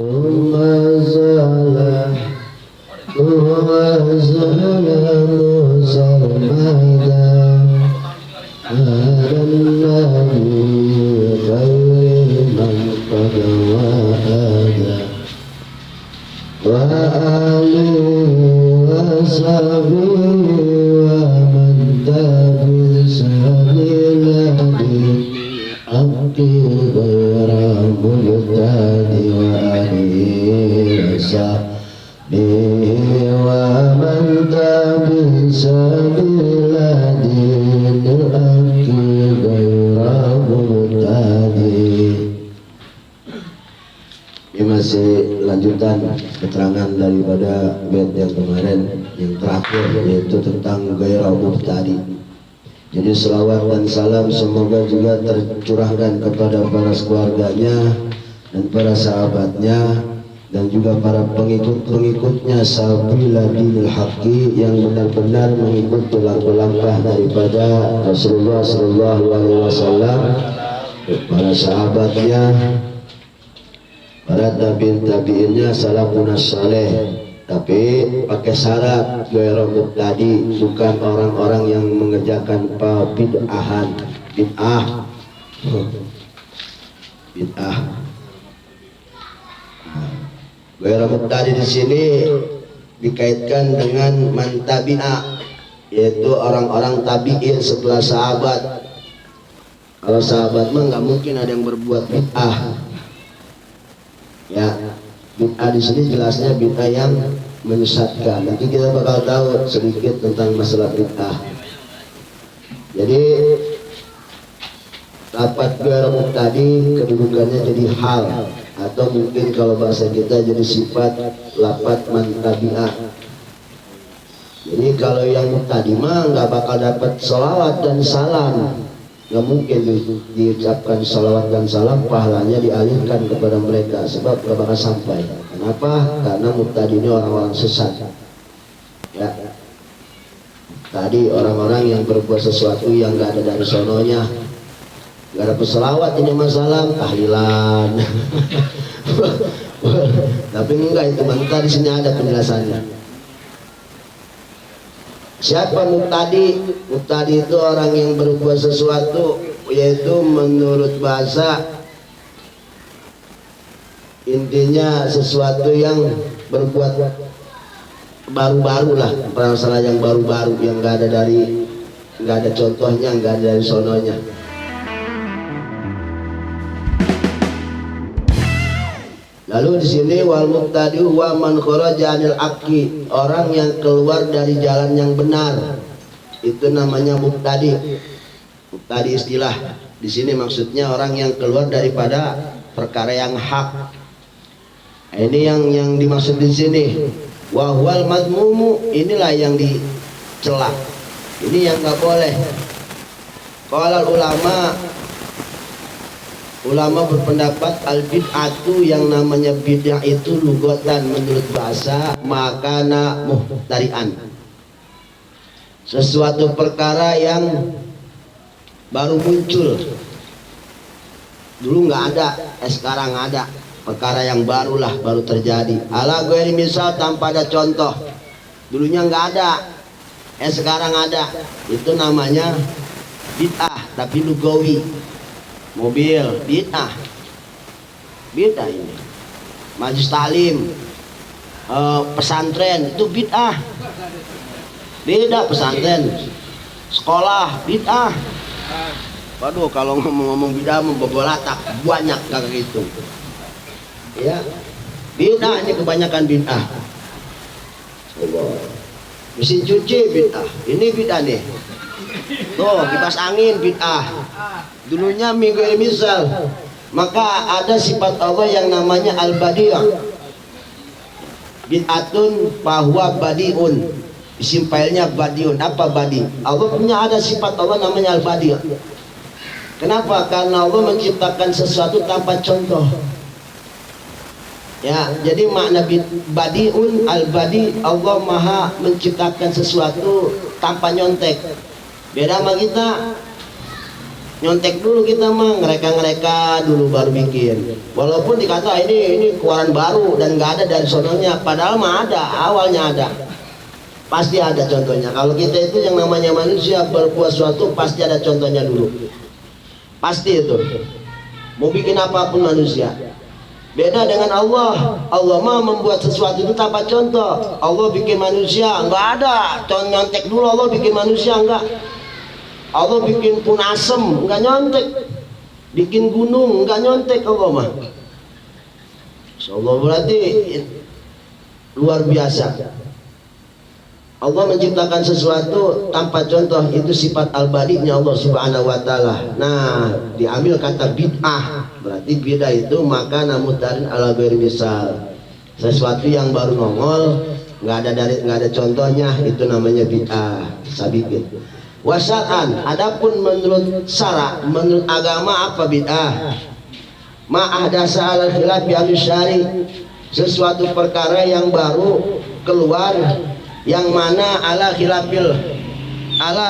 ثم زال موسى الميدا على النبي خير من قد وآدى وآله وصحبه ومن تبع سبيل الحق غير مبتدئ وآله وصحبه ومن تبع سبيل الحق غير مبتدئ. Ini masih lanjutan keterangan daripada bait yang kemarin yang terakhir, yaitu tentang gairah mubtadi. Jadi selawat dan salam semoga juga tercurahkan kepada para keluarganya dan para sahabatnya dan juga para pengikut-pengikutnya sabila dinil haqqi yang benar-benar mengikuti langkah-langkah daripada Rasulullah sallallahu alaihi wasallam, para sahabatnya, para tabi'in-tabi'innya, salafun saleh. Tapi pakai syarat gairah mubtadi, bukan orang-orang yang mengerjakan bid'ahan. Bid'ah. Gairah mubtadi di sini dikaitkan dengan man tabi'a, yaitu orang-orang tabi'in setelah sahabat. Kalau sahabat mah nggak mungkin ada yang berbuat bid'ah. Ya, bid'ah di sini jelasnya bid'ah yang menyesatkan. Nanti kita bakal tahu sedikit tentang masalah bid'ah. Jadi lapat gairah mubtadi kedudukannya jadi hal, atau mungkin kalau bahasa kita jadi sifat lapat man tabi'ah. Jadi kalau yang mubtadi mah nggak bakal dapat sholawat dan salam. Nggak mungkin diucapkan salawat dan salam, pahalanya dialihkan kepada mereka, sebab nggak bakal sampai. Kenapa? Karena mubtadi ini orang-orang sesat. Ya, tadi orang-orang yang berbuat sesuatu yang nggak ada dari sononya, nggak ada peselawat ini masalah tahlilan. Tapi enggak, itu bentar di sini ada penjelasannya. Siapa mubtadi? Mubtadi itu orang yang berbuat sesuatu, yaitu menurut bahasa intinya sesuatu yang berbuat baru-baru lah, masalah yang baru-baru yang nggak ada contohnya, nggak ada dari sononya. Lalu di sini wal mubtadi wa man kharaja anil haqqi, orang yang keluar dari jalan yang benar, itu namanya mubtadi. Mubtadi istilah di sini maksudnya orang yang keluar daripada perkara yang hak. Ini yang dimaksud di sini. Wa huwal madmumu, inilah yang dicela. Ini yang nggak boleh. Qala ulama berpendapat al bid'atu, yang namanya bid'ah itu lugatan menurut bahasa makana muhtari'an, sesuatu perkara yang baru muncul, dulu nggak ada, sekarang ada, perkara yang barulah, baru terjadi. Ala ghairi misal, tanpa ada contoh, dulunya nggak ada, sekarang ada, itu namanya bid'ah tapi lugawi. Mobil bid'ah, bid'ah ini. Majlis taklim, pesantren itu bid'ah, beda pesantren. Sekolah bid'ah. Waduh, kalau ngomong bid'ah membobolatak banyak kagak gitu. Ya, bid'ah ini kebanyakan bid'ah. Mesin cuci bid'ah, ini bid'ah nih. Tuh, kipas angin bid'ah. Dulunya minggu misal. Maka ada sifat Allah yang namanya al-badi'. Bid'atun bahwa badi'un. Isim failnya badi'un. Apa badi'? Allah punya ada sifat Allah namanya al-badi'. Kenapa? Karena Allah menciptakan sesuatu tanpa contoh. Ya, jadi makna badi'un, al-badi', Allah maha menciptakan sesuatu tanpa nyontek. Beda sama kita. nyontek dulu kita mah, ngereka dulu baru bikin. Walaupun dikata ini keluaran baru dan nggak ada dari sononya, padahal mah ada, awalnya ada. Pasti ada contohnya. Kalau kita itu yang namanya manusia berbuat sesuatu pasti ada contohnya dulu. Pasti itu. Mau bikin apapun manusia. Beda dengan Allah. Allah mah membuat sesuatu itu tanpa contoh. Allah bikin manusia nggak ada. Nyontek dulu Allah bikin manusia enggak. Allah bikin pun asem, enggak nyontek. Bikin gunung, enggak nyontek Allah mah. Insyaallah berarti luar biasa. Allah menciptakan sesuatu tanpa contoh, itu sifat al-badi'nya Allah Subhanahu wa taala. Nah, diambil kata bid'ah, berarti bid'ah itu maka namutarin ala ghairi misal. Sesuatu yang baru nongol, enggak ada contohnya, itu namanya bid'ah, sabiqin. Wasa'an, adapun menurut syara, menurut agama apa bid'ah? Ma ahdasa ala khilaf bi syari, sesuatu perkara yang baru keluar yang mana ala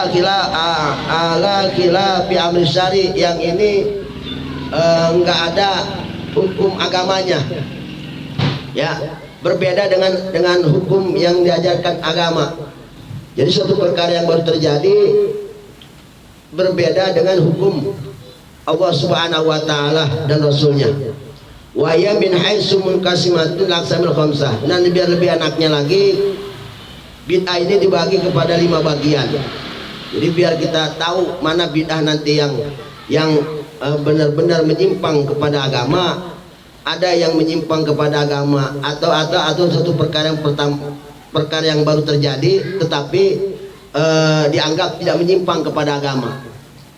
khilafi amri syari, yang ini enggak ada hukum agamanya. Ya, berbeda dengan hukum yang diajarkan agama. Jadi suatu perkara yang baru terjadi berbeda dengan hukum Allah Subhanahu wa taala dan Rasulnya. Wa ya min haitsu munqasimatun aqsamil khamsah. Dan biar lebih enaknya lagi, bid'ah ini dibagi kepada 5 bagian. Jadi biar kita tahu mana bid'ah nanti yang benar-benar menyimpang kepada agama, ada yang menyimpang kepada agama atau satu perkara yang baru terjadi tetapi dianggap tidak menyimpang kepada agama.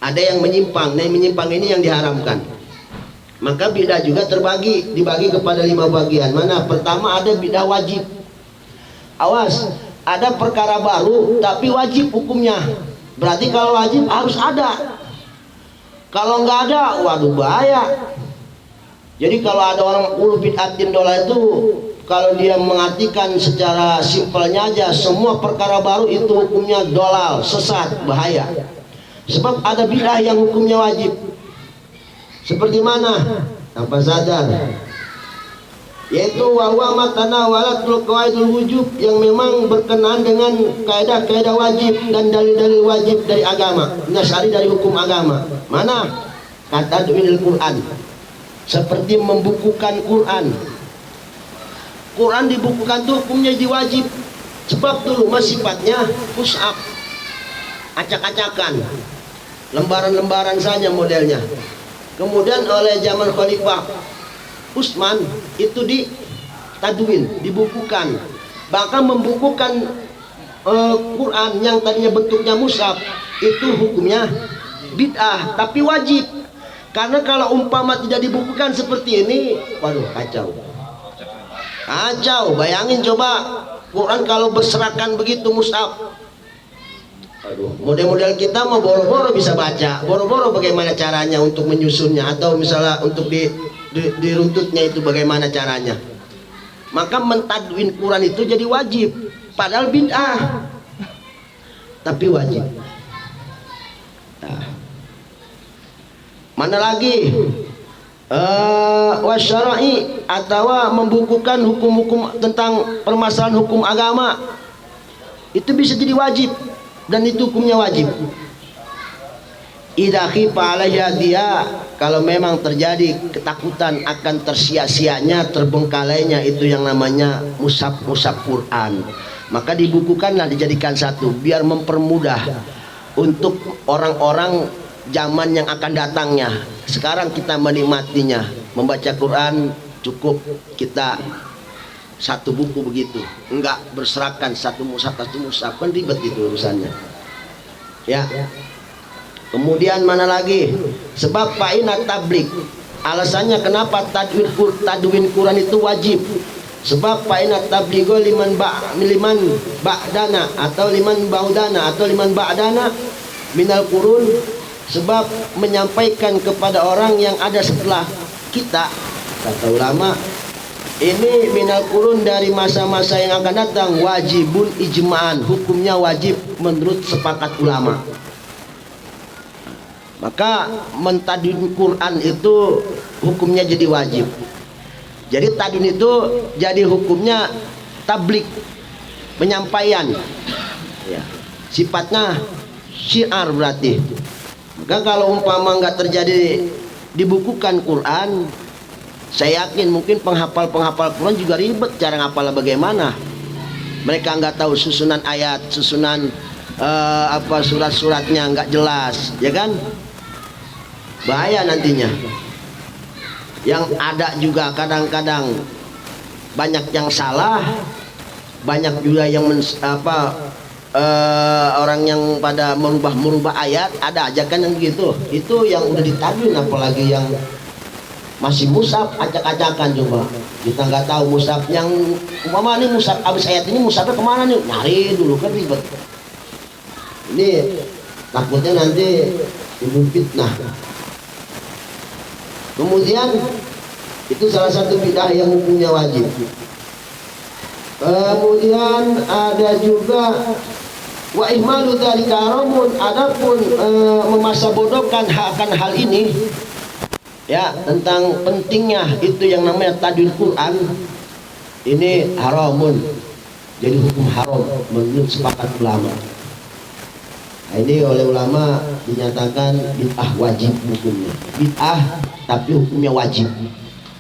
Ada yang menyimpang, nah menyimpang ini yang diharamkan. Maka bid'ah juga dibagi kepada 5 bagian. Mana? Pertama ada bid'ah wajib. Awas, ada perkara baru tapi wajib hukumnya. Berarti kalau wajib harus ada. Kalau nggak ada, waduh bahaya. Jadi kalau ada orang ulu bid'atin dola itu, kalau dia mengartikan secara simpelnya aja, semua perkara baru itu hukumnya dolal, sesat, bahaya. Sebab ada bid'ah yang hukumnya wajib. Seperti mana? Tanpa sadar. Yaitu wahwa matana walatul qawaidul wujub, yang memang berkenaan dengan kaidah-kaidah wajib dan dalil-dalil wajib dari agama, nasari dari hukum agama. Mana? Kata du'il Quran. Seperti membukukan Quran. Quran dibukukan tuh hukumnya jadi wajib. Sebab dulu mah sifatnya push-up, acak-acakan, lembaran-lembaran saja modelnya. Kemudian oleh zaman Khalifah Utsman itu ditadwin, dibukukan. Bahkan membukukan Quran yang tadinya bentuknya mushaf itu hukumnya bid'ah, tapi wajib. Karena kalau umpama tidak dibukukan seperti ini, waduh kacau. Kacau, bayangin coba Quran kalau berserakan begitu mushaf. Aduh, model-model kita mau boro-boro bisa baca, boro-boro bagaimana caranya untuk menyusunnya, atau misalnya untuk diruntutnya itu bagaimana caranya. Maka mentadwin Quran itu jadi wajib, padahal bid'ah, tapi wajib. Nah, mana lagi? Wasyara'i, atau membukukan hukum-hukum tentang permasalahan hukum agama, itu bisa jadi wajib, dan itu hukumnya wajib. Idza khifa alaiha dia, kalau memang terjadi ketakutan akan tersia-sianya, terbengkalainya itu yang namanya mushaf Quran, maka dibukukanlah, dijadikan satu biar mempermudah untuk orang-orang zaman yang akan datangnya. Sekarang kita menikmatinya, membaca Quran cukup kita satu buku begitu, enggak berserakan satu mushaf kan ribet itu urusannya. Ya. Kemudian mana lagi? Sebab fa'inat tablik. Alasannya kenapa tadwin Quran itu wajib? Sebab fa'inat tabligo liman ba'dana atau liman ba'dana atau liman ba'dana minal qurun, sebab menyampaikan kepada orang yang ada setelah kita, kata ulama, ini minal qurun dari masa-masa yang akan datang, wajibun ijma'an, hukumnya wajib menurut sepakat ulama. Maka mentadwin Quran itu hukumnya jadi wajib. Jadi tadwin itu jadi hukumnya tablik, penyampaian ya. Sifatnya syiar berarti. Maka kalau umpama nggak terjadi dibukukan Quran, saya yakin mungkin penghafal Quran juga ribet cara ngapal bagaimana. Mereka nggak tahu susunan ayat, susunan surat-suratnya nggak jelas, ya kan? Bahaya nantinya. Yang ada juga kadang-kadang banyak yang salah, banyak juga yang orang yang pada merubah ayat, ada aja kan yang gitu. Itu yang udah ditadwin, apalagi yang masih mushaf acak-acakan. Coba kita nggak tahu mushaf yang umpama nih, mushaf abis ayat ini mushafnya kemana nih, nyari dulu kan ribet. Ini takutnya nanti timbul fitnah. Kemudian itu salah satu bid'ah yang hukumnya wajib. Kemudian ada juga wa ihmalu dzalika haramun, adapun memasa bodohkan akan hal ini ya, tentang pentingnya itu yang namanya tadwin Quran, ini haramun, jadi hukum haram menurut sepakat ulama. Nah, ini oleh ulama dinyatakan bid'ah wajib hukumnya, bid'ah tapi hukumnya wajib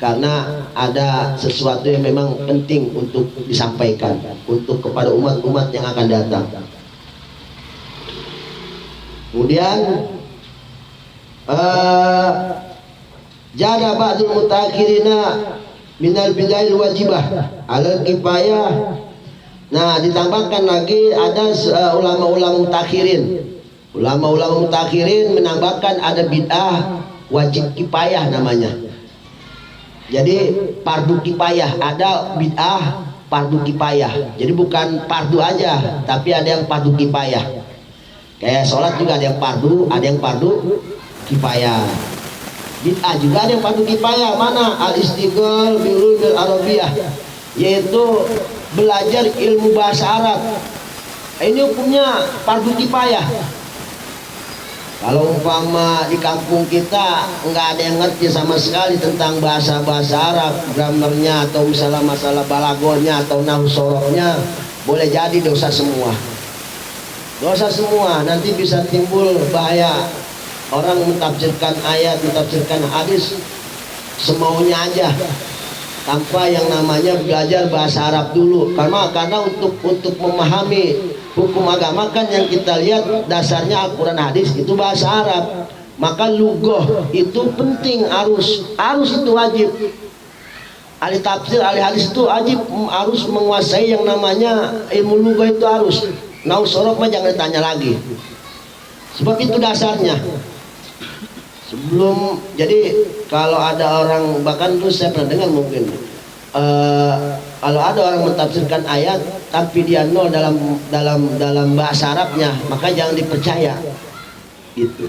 karena ada sesuatu yang memang penting untuk disampaikan untuk kepada umat-umat yang akan datang. Kemudian jada ba'dul mutakhirina minal bid'ahil wajibah alal kifayah. Nah, ditambahkan lagi ada ulama-ulama mutakhirin. Ulama-ulama mutakhirin menambahkan ada bid'ah wajib kifayah namanya. Jadi fardu kifayah, ada bid'ah fardu kifayah. Jadi bukan fardu aja, tapi ada yang fardu kifayah. Kayak sholat juga ada yang fardu, ada yang fardu kifayah. Bid'ah juga ada yang fardu kifayah. Mana? Al-istighal bil ulumil arabiyah, yaitu belajar ilmu bahasa Arab. Ini hukumnya fardu kifayah. Kalau umpama di kampung kita nggak ada yang ngerti sama sekali tentang bahasa-bahasa Arab, gramernya atau misalnya masalah balagonnya atau nahwu sorofnya, boleh jadi dosa semua. Dosa semua, nanti bisa timbul bahaya. Orang mentafsirkan ayat, mentafsirkan hadis semaunya aja, tanpa yang namanya belajar bahasa Arab dulu. Karena untuk memahami hukum agama kan yang kita lihat dasarnya Al-Quran hadis itu bahasa Arab. Maka lugoh itu penting, harus itu wajib. Ahli tafsir, ahli hadis itu wajib harus menguasai yang namanya ilmu lugoh, itu harus. Nahwu sorof mah jangan ditanya lagi. Sebab itu dasarnya. Sebelum, jadi kalau ada orang, bahkan dulu saya pernah dengar mungkin kalau ada orang mentafsirkan ayat tapi dia nol dalam bahasa Arabnya, maka jangan dipercaya. Gitu.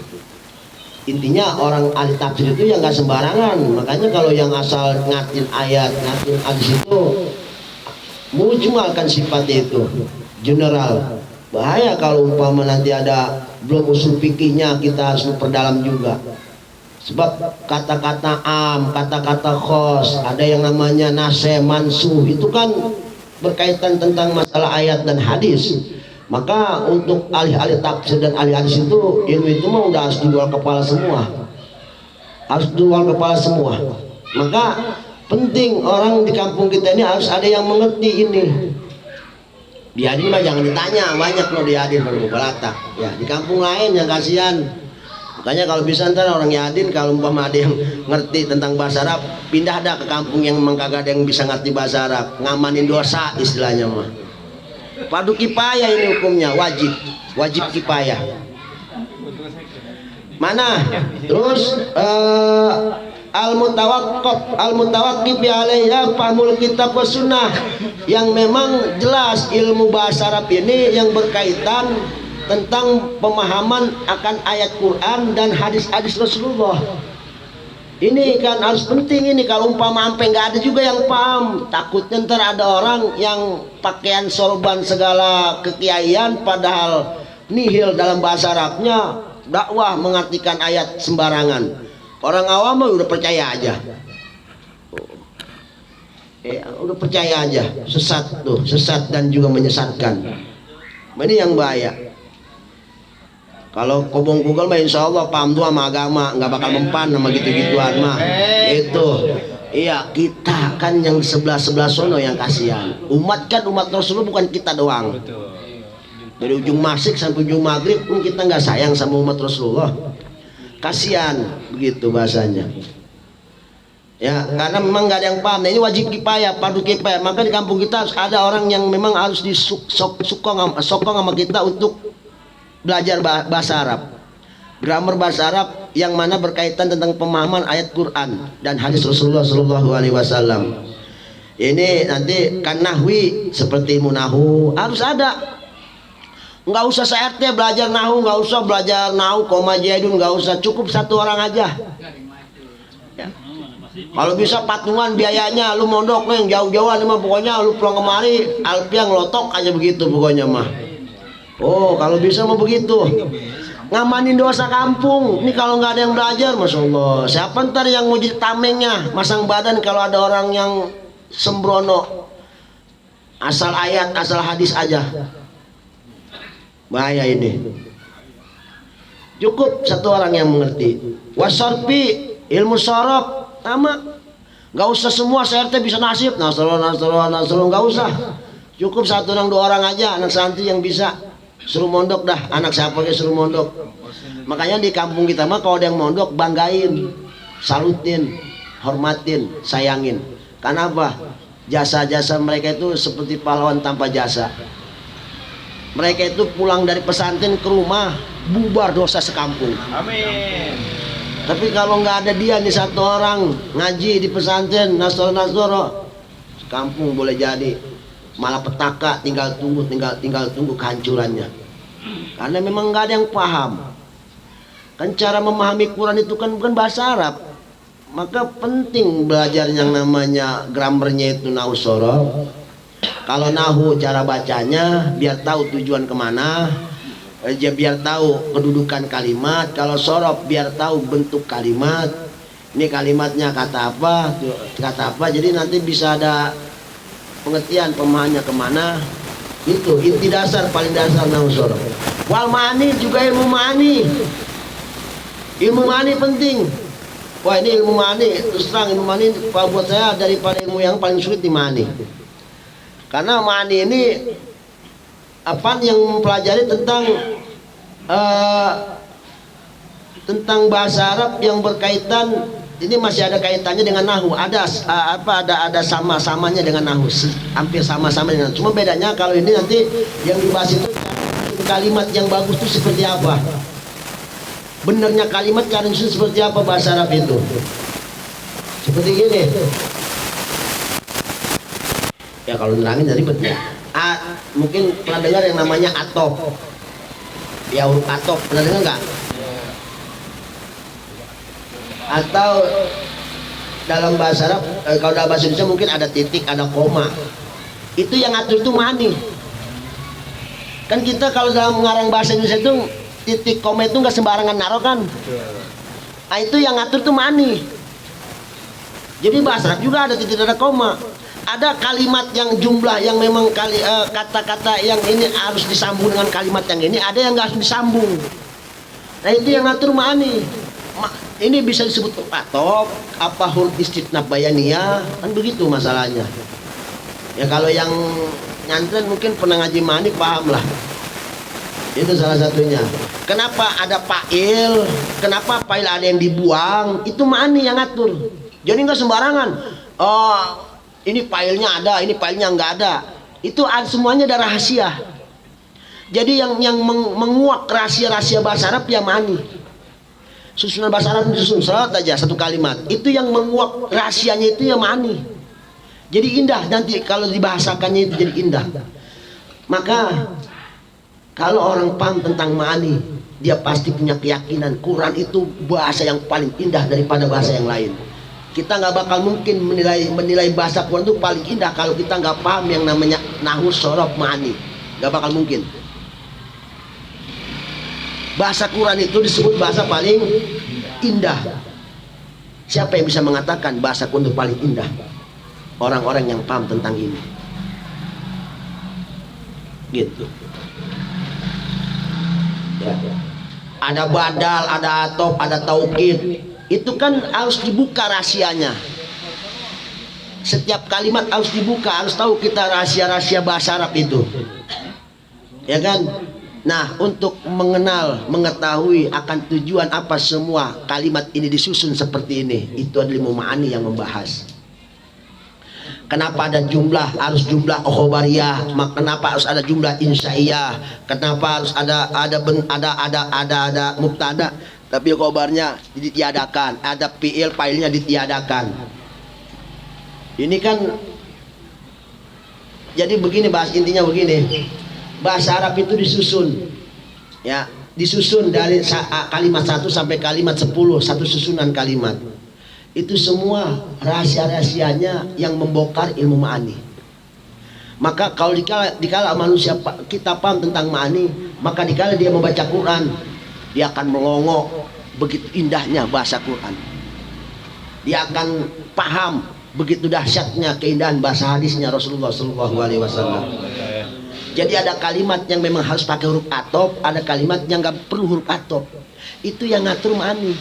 Intinya orang ahli tafsir itu yang nggak sembarangan. Makanya kalau yang asal ngatin ayat, ngatin hadis itu mujmalkan sifatnya itu general. Bahaya kalau umpama nanti ada belum usul fikihnya, kita harus perdalam juga. Sebab kata-kata am, kata-kata khos, ada yang namanya naseh, mansuh, itu kan berkaitan tentang masalah ayat dan hadis. Maka untuk ahli-ahli tafsir dan ahli hadis itu, ilmu itu mah udah harus dijual kepala semua. Harus dijual kepala semua. Maka penting orang di kampung kita ini harus ada yang mengerti ini. Di Adin mah jangan ditanya, banyak loh di Adin baru balatak. Ya, di kampung lain yang kasihan. Makanya kalau bisa ntar orang Yadin, kalau umpama ada yang ngerti tentang bahasa Arab, pindah dah ke kampung yang memang kagak ada yang bisa ngerti bahasa Arab, ngamanin dosa istilahnya mah. Fardu kifayah ini hukumnya, wajib kifayah. Mana? Terus al-mutawaqqif alaiha fahmul kitab was sunnah, yang memang jelas ilmu bahasa Arab ini yang berkaitan tentang pemahaman akan ayat Quran dan hadis-hadis Rasulullah. Ini kan harus penting ini. Kalau umpama sampai nggak ada juga yang paham, takutnya ntar ada orang yang pakaian sorban segala kekiaian padahal nihil dalam bahasa Arabnya, dakwah mengartikan ayat sembarangan. Orang awam udah percaya aja. Udah percaya aja, sesat tuh, sesat dan juga menyesatkan. Ini yang bahaya. Kalau kobong Google mah insya Allah paham tuh sama agama, nggak bakal mempan sama gitu-gituan mah. Itu. Iya, kita kan yang sebelah sono yang kasihan. Umat kan umat Rasulullah, bukan kita doang. Dari ujung Masyrik sampai ujung Maghrib pun kita nggak sayang sama umat Rasulullah. Kasihan, begitu bahasanya. Ya, karena memang nggak ada yang paham. Nah, ini wajib kifayah, fardu kifayah. Maka di kampung kita ada orang yang memang harus sokong sama kita untuk belajar bahasa Arab, grammar bahasa Arab yang mana berkaitan tentang pemahaman ayat Quran dan hadis Rasulullah Shallallahu Alaihi Wasallam. Ini nanti kan nahwi seperti munahu harus ada. Nggak usah se-RT belajar nahu, nggak usah belajar nahu koma jaidun, nggak usah, cukup satu orang aja. Ya. Kalau bisa patungan biayanya, lu mondok nih jauh-jauhan mah pokoknya lu pulang kemari alpiang lotok aja begitu pokoknya mah. Oh, kalau bisa mau begitu. Ngamanin dosa kampung. Ini kalau nggak ada yang belajar, masya Allah. Siapa ntar yang mau jadi tamengnya, masang badan kalau ada orang yang sembrono, asal ayat, asal hadis aja. Bahaya ini. Cukup satu orang yang mengerti. Wasarfi, ilmu sorof, sama. Nggak usah semua CRT bisa nasib. Nasrullah, nggak usah. Cukup satu orang dua orang aja, anak santri yang bisa. Suruh mondok dah, anak siapa yang suruh mondok. Makanya di kampung kita mah kalau ada yang mondok banggain, salutin, hormatin, sayangin. Karena apa? Jasa-jasa mereka itu seperti pahlawan tanpa jasa. Mereka itu pulang dari pesantren ke rumah bubar dosa sekampung. Amin. Tapi kalau nggak ada dia nih satu orang ngaji di pesantren Nasoro, sekampung boleh jadi malah petaka, tinggal tunggu kehancurannya. Karena memang nggak ada yang paham. Kan cara memahami Quran itu kan bukan bahasa Arab. Maka penting belajar yang namanya grammarnya itu nahu sorof. Kalau nahu cara bacanya biar tahu tujuan kemana, biar tahu kedudukan kalimat. Kalau sorof biar tahu bentuk kalimat. Ini kalimatnya kata apa. Jadi nanti bisa ada pengertian pemahamannya kemana. Itu inti dasar, paling dasar nahu sorof. Wal ma'ani juga ilmu ma'ani. Ilmu ma'ani penting. Wah, ini ilmu ma'ani, terus terang ilmu ma'ani buat saya daripada ilmu yang paling sulit di ma'ani. Karena ma'ani ini apa yang mempelajari tentang bahasa Arab yang berkaitan. Ini masih ada kaitannya dengan nahu, ada sama-samanya dengan nahu, hampir sama-sama dengan. Cuma bedanya kalau ini nanti yang dibahas itu kalimat yang bagus itu seperti apa, benarnya kalimat karena itu seperti apa bahasa Arab itu. Seperti gini. Ya kalau nerangin jadi ribet ya. Mungkin pernah dengar yang namanya atof. Ya huruf atof, pernah dengar nggak? Atau dalam bahasa Arab, kalau dalam bahasa Indonesia mungkin ada titik, ada koma. Itu yang ngatur itu ma'ani. Kan kita kalau dalam mengarang bahasa Indonesia itu titik koma itu nggak sembarangan naruh kan. Nah itu yang ngatur itu ma'ani. Jadi bahasa Arab juga ada titik, ada koma. Ada kalimat yang jumlah yang memang kata-kata yang ini harus disambung dengan kalimat yang ini, ada yang nggak harus disambung. Nah itu yang ngatur ma'ani. Ini bisa disebut atof, apa huruf istitnaf bayaniyah, kan begitu masalahnya. Ya kalau yang nyantren mungkin pernah ngaji ma'ani paham lah. Itu salah satunya. Kenapa ada fa'il? Kenapa fa'il ada yang dibuang? Itu ma'ani yang ngatur. Jadi nggak sembarangan. Oh, ini fa'ilnya ada, ini fa'ilnya nggak ada. Itu semuanya ada rahasia. Jadi yang menguak rahasia-rahasia bahasa Arab ya ma'ani. Susunan bahasa Arab disusun salat aja satu kalimat. Itu yang menguak rahasianya itu ya ma'ani. Jadi indah nanti kalau dibahasakannya itu jadi indah. Maka kalau orang paham tentang ma'ani, dia pasti punya keyakinan Quran itu bahasa yang paling indah daripada bahasa yang lain. Kita nggak bakal mungkin menilai bahasa Quran itu paling indah kalau kita nggak paham yang namanya nahu sorof ma'ani. Nggak bakal mungkin. Bahasa Quran itu disebut bahasa paling indah. Siapa yang bisa mengatakan bahasa Quran itu paling indah? Orang-orang yang paham tentang ini. Gitu. Ya. Ada badal, ada atop, ada taukid. Itu kan harus dibuka rahasianya. Setiap kalimat harus dibuka, harus tahu kita rahasia-rahasia bahasa Arab itu. Ya kan? Nah, untuk mengenal, mengetahui akan tujuan apa semua kalimat ini disusun seperti ini, itu adalah ilmu ma'ani yang membahas. Kenapa ada jumlah, harus jumlah khobariyah, kenapa harus ada jumlah insya'iyah, kenapa harus ada mubtada, tapi khobarnya ditiadakan, ada fi'il fa'ilnya ditiadakan. Ini kan jadi begini, bahas intinya begini. Bahasa Arab itu disusun, ya, disusun dari kalimat 1 sampai kalimat 10, satu susunan kalimat. Itu semua rahasia-rahasianya yang membongkar ilmu ma'ani. Maka kalau dikala manusia kita paham tentang ma'ani, maka dikala dia membaca Quran, dia akan melongo begitu indahnya bahasa Quran. Dia akan paham begitu dahsyatnya keindahan bahasa hadisnya Rasulullah SAW. Jadi ada kalimat yang memang harus pakai huruf atop, ada kalimat yang nggak perlu huruf atop. Itu yang ngatur ma'ani.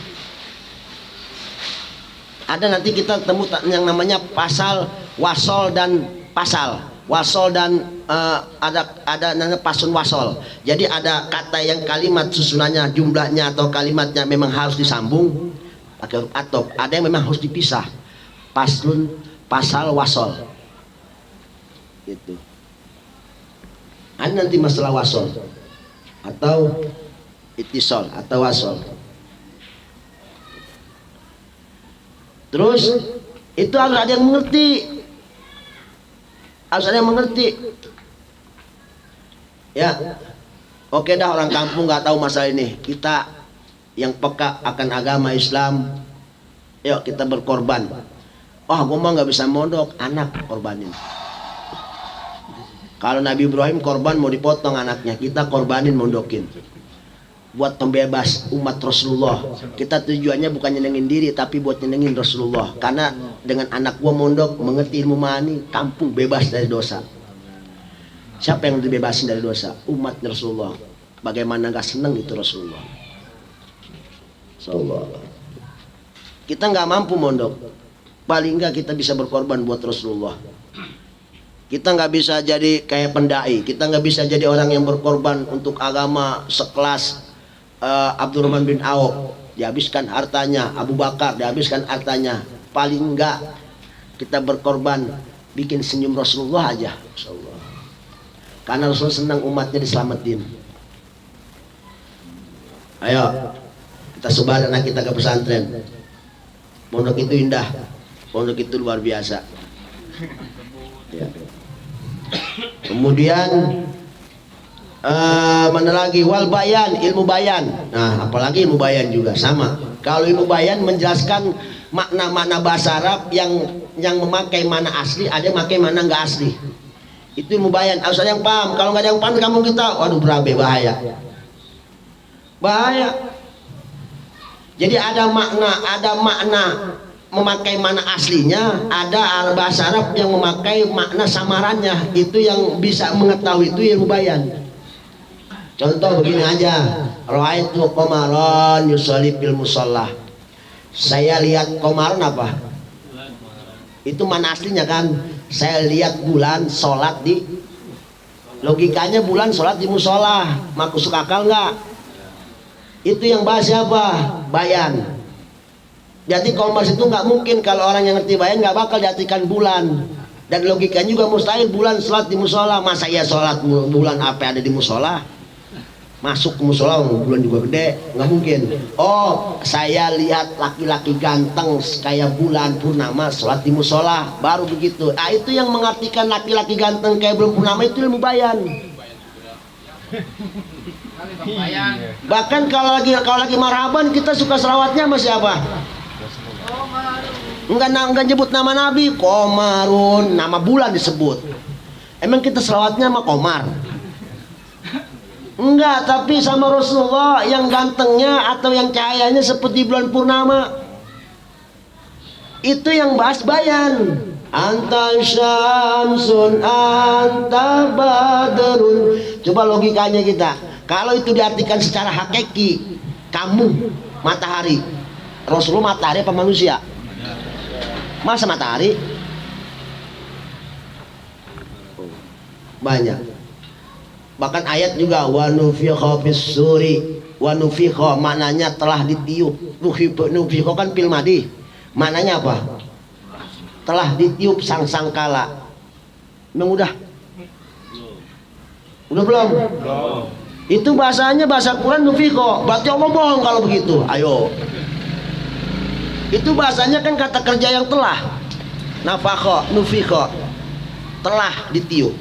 Ada nanti kita temu yang namanya pasal, wasol dan pasal. Wasol dan ada namanya pasun wasol. Jadi ada kata yang kalimat susunannya, jumlahnya atau kalimatnya memang harus disambung pakai huruf atop. Ada yang memang harus dipisah. Paslun, pasal, wasol. Gitu. Ada nanti masalah wasol atau itisol atau wasol. Terus itu harus ada yang mengerti, harus ada yang mengerti. Ya, oke dah, orang kampung nggak tahu masalah ini. Kita yang peka akan agama Islam, yuk kita berkorban. Wah, gue mah nggak bisa mondok, anak korbanin. Kalau Nabi Ibrahim korban mau dipotong anaknya, kita korbanin mondokin. Buat pembebas umat Rasulullah. Kita tujuannya bukan nyenengin diri, tapi buat nyenengin Rasulullah. Karena dengan anak gua mondok, mengerti ilmu ma'ani, kampung bebas dari dosa. Siapa yang dibebasin dari dosa? Umat Rasulullah. Bagaimana gak seneng itu Rasulullah. Sallallahu. Kita gak mampu mondok, paling gak kita bisa berkorban buat Rasulullah. Kita nggak bisa jadi kayak pendai, kita nggak bisa jadi orang yang berkorban untuk agama sekelas Abdurrahman bin Auf, dihabiskan hartanya, Abu Bakar dihabiskan hartanya. Paling nggak kita berkorban bikin senyum Rasulullah aja, Rasulullah. Karena Rasul senang umatnya diselamatin. Ayo kita sebar anak kita ke pesantren. Pondok itu indah, pondok itu luar biasa. Ya. Kemudian mana lagi, wal bayan, ilmu bayan. Nah, apalagi ilmu bayan juga sama. Kalau ilmu bayan menjelaskan makna-makna bahasa Arab yang memakai mana asli, ada yang memakai mana enggak asli. Itu ilmu bayan. Harus ada yang paham. Kalau nggak ada yang paham kampung kita, waduh berabe, bahaya. Bahaya. Jadi ada makna memakai mana aslinya, ada bahasa Arab yang memakai makna samarannya. Itu yang bisa mengetahui, itu ilmu bayan. Contoh begini aja, ra'aitu qamaran yusalli fil mushallah. Saya lihat qamaran apa? Itu mana aslinya kan? Saya lihat bulan sholat di, logikanya bulan sholat di musola, masuk akal nggak? Itu yang bahas siapa? Bayan. Jadi komers itu nggak mungkin, kalau orang yang ngerti bayan nggak bakal diartikan bulan. Dan logikanya juga mustahil bulan sholat di musola. Masa ya sholat bulan apa ada di musola? Masuk ke musola bulan juga gede, nggak mungkin. Oh, saya lihat laki-laki ganteng kayak bulan purnama sholat di musola, baru begitu. Nah, itu yang mengartikan laki-laki ganteng kayak bulan purnama, itu ilmu bayan. Bahkan kalau lagi marhaban, kita suka selawatnya sama siapa? Enggak nyebut nama Nabi, Komarun, nama bulan disebut. Emang kita selawatnya sama Komar? Enggak, tapi sama Rasulullah yang gantengnya atau yang cahayanya seperti bulan purnama. Itu yang bahas bayan. Anta syamsun anta badrun. Coba logikanya kita. Kalau itu diartikan secara hakiki, kamu matahari. Rasulullah matahari apa manusia? Masa matahari? Banyak. Bahkan ayat juga wa nufikha fis suri, wa nufikha maknanya telah ditiup. Nufikha kan fil madi. Maknanya apa? Telah ditiup sangkala. Memang udah? Udah belum? Belum. Itu bahasanya bahasa Quran nufikha. Berarti Allah bohong kalau begitu. Ayo. Itu bahasanya kan kata kerja yang telah. Nafakha, nufikha. Telah ditiup.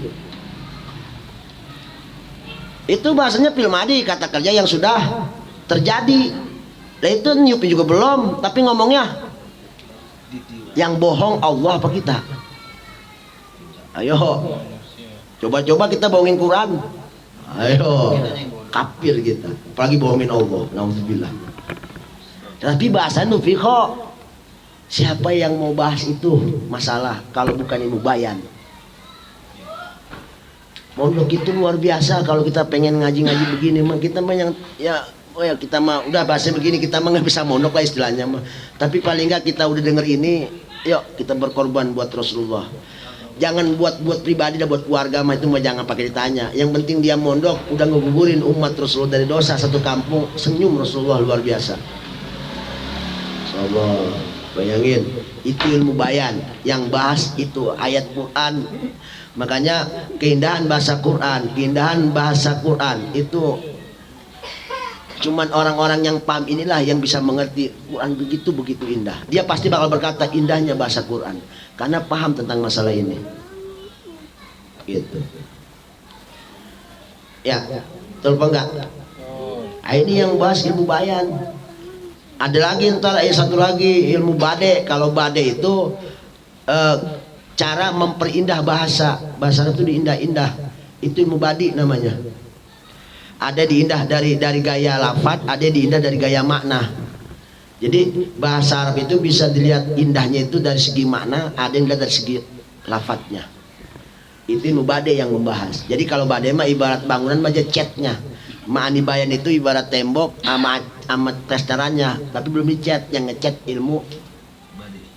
Itu bahasanya fil madi, kata kerja yang sudah terjadi. Nah itu niup juga belum, tapi ngomongnya yang bohong Allah apa kita? Ayo, coba-coba kita bohongin Quran. Ayo, kafir kita. Apalagi bohongin Allah. Nauzubillah. Tapi bahasa nufikha, siapa yang mau bahas itu masalah kalau bukan ilmu bayan? Mondok itu luar biasa. Kalau kita pengen ngaji-ngaji begini mah kita mah yang ya kita mah udah bahasa begini, kita mah nggak bisa mondok lah istilahnya mah. Tapi paling nggak kita udah denger ini, yuk kita berkorban buat Rasulullah. Jangan buat pribadi dan buat keluarga mah, itu mah jangan pakai ditanya. Yang penting dia mondok udah ngegugurin umat Rasulullah dari dosa satu kampung. Senyum Rasulullah luar biasa. Allah, bayangin itu ilmu bayan yang bahas itu ayat Quran. Makanya keindahan bahasa Quran, itu cuman orang-orang yang paham inilah yang bisa mengerti Quran begitu indah. Dia pasti bakal berkata indahnya bahasa Quran karena paham tentang masalah ini. Gitu. Ya, betul apa enggak? Ini yang bahas ilmu bayan. Ada lagi ntar satu lagi ilmu bade. Kalau bade itu cara memperindah bahasa itu diindah-indah, itu ilmu badi namanya. Ada diindah dari gaya lafaz, ada diindah dari gaya makna. Jadi bahasa Arab itu bisa dilihat indahnya itu dari segi makna, ada yang dilihat dari segi lafadznya. Itu ilmu bade yang membahas. Jadi kalau bade mah ibarat bangunan aja catnya. Ma'ani bayan itu ibarat tembok sama testerannya, tapi belum dicat. Yang ngecat ilmu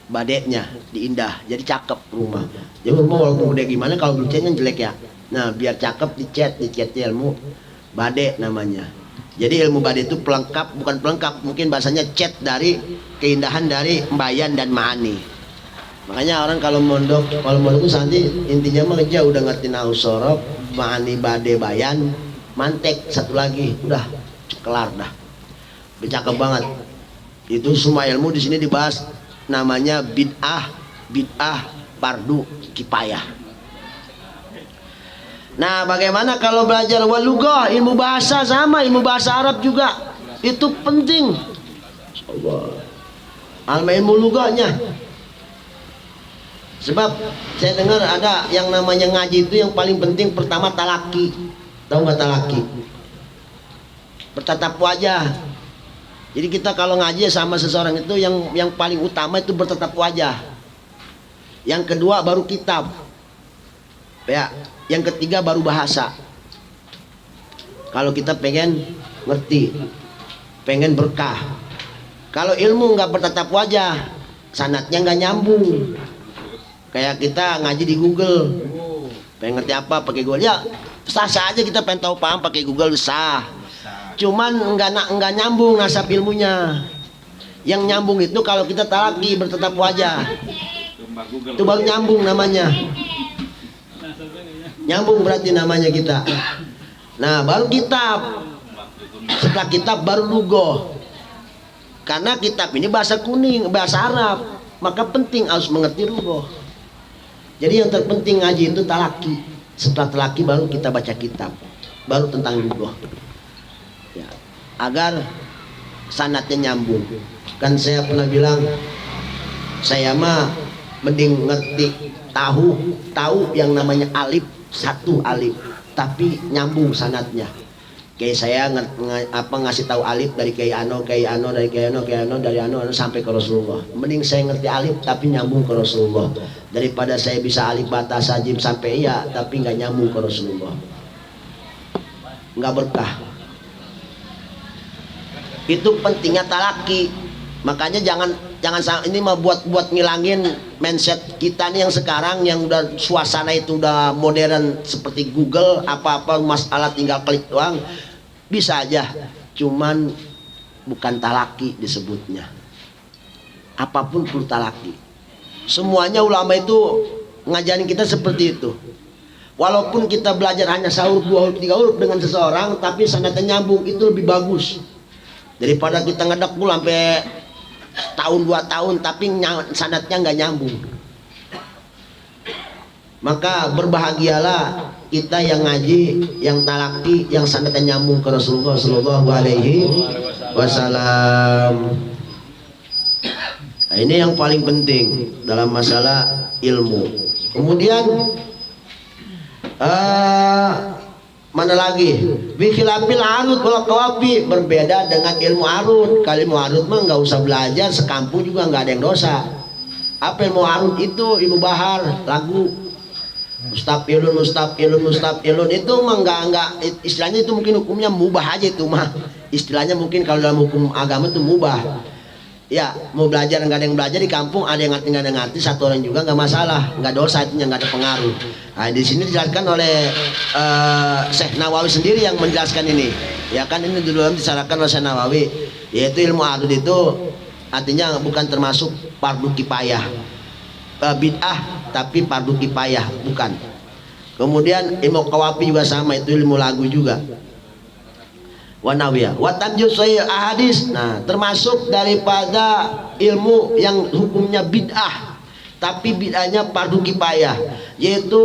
badeknya diindah, jadi cakep rumah. Jadi rumah walaupun udah gimana kalau belum catnya jelek ya. Nah biar cakep dicat ilmu badek namanya. Jadi ilmu badek itu pelengkap, bukan pelengkap, mungkin bahasanya cat dari keindahan dari bayan dan ma'ani. Makanya orang kalau mondok itu nanti intinya mah aja udah ngerti nahwu sorof, ma'ani bade bayan, mantek satu lagi, udah kelar dah. Cakep banget. Itu semua ilmu di sini dibahas. Namanya bid'ah fardu kifayah. Nah, bagaimana kalau belajar walugah, ilmu bahasa sama ilmu bahasa Arab juga itu penting. Ilmu lugahnya. Sebab saya dengar ada yang namanya ngaji itu yang paling penting pertama talaki. Tahu nggak talaki? Bertatap wajah. Jadi kita kalau ngaji sama seseorang itu yang paling utama itu bertatap wajah. Yang kedua baru kitab. Ya, yang ketiga baru bahasa. Kalau kita pengen ngerti, pengen berkah. Kalau ilmu nggak bertatap wajah, sanadnya nggak nyambung. Kayak kita ngaji di Google, pengen ngerti apa pakai Google, ya sah-sah aja kita pengen tahu paham pakai Google sah. Cuman enggak nyambung nasab ilmunya. Yang nyambung itu kalau kita talaki bertatap wajah. Itu baru nyambung namanya. Nyambung berarti namanya kita. Nah, baru kitab. Setelah kitab baru lugah. Karena kitab ini bahasa kuning, bahasa Arab, maka penting harus mengerti lugah. Jadi yang terpenting ngaji itu talaki. Setelah talaki baru kita baca kitab. Baru tentang lugah. Ya, agar sanatnya nyambung. Kan saya pernah bilang, saya mah mending ngerti tahu yang namanya alif, satu alif, tapi nyambung sanatnya. Kayak saya ngasih tahu alif dari kayak ano dari kayak ano dari ano sampai ke Rasulullah. Mending saya ngerti alif tapi nyambung ke Rasulullah daripada saya bisa alif bata sajim sampai iya tapi nggak nyambung ke Rasulullah. Nggak berkah. Itu pentingnya talaki. Makanya jangan ini mah buat ngilangin mindset kita nih yang sekarang yang udah suasana itu udah modern seperti Google, apa-apa masalah tinggal klik doang bisa aja, cuman bukan talaki disebutnya. Apapun perlu talaki. Semuanya ulama itu ngajarin kita seperti itu. Walaupun kita belajar hanya sahur 2 huruf 3 huruf dengan seseorang, tapi sanadnya nyambung, itu lebih bagus daripada kita ngedekul sampai tahun 2 tahun tapi sanadnya nggak nyambung. Maka berbahagialah kita yang ngaji, yang talaki, yang sanadnya nyambung ke Rasulullah Shallallahu Alaihi Wasallam. Nah, ini yang paling penting dalam masalah ilmu. Kemudian mana lagi? Bikhilafil arud wal qawafi, berbeda dengan ilmu arud. Kalau ilmu arud mah nggak usah belajar, sekampung juga nggak ada yang dosa. Apa ilmu arud itu? Ilmu bahar, lagu. Mustafilun itu mah nggak istilahnya itu mungkin hukumnya mubah aja itu mah. Istilahnya mungkin kalau dalam hukum agama itu mubah. Ya, mau belajar nggak ada yang belajar di kampung, ada yang ngerti nggak ada yang ngerti, satu orang juga nggak masalah, nggak dosa, itu nggak ada pengaruh. Nah, di sini dijelaskan oleh Syekh Nawawi sendiri yang menjelaskan ini. Ya kan ini dulu disyaratkan oleh Syekh Nawawi, yaitu ilmu arud itu artinya bukan termasuk fardu kifayah, bid'ah tapi fardu kifayah bukan. Kemudian ilmu qawafi juga sama, itu ilmu lagu juga. Wanawiyah, watanjus ahadis. Nah, termasuk daripada ilmu yang hukumnya bid'ah, tapi bid'ahnya fardu kifayah, yaitu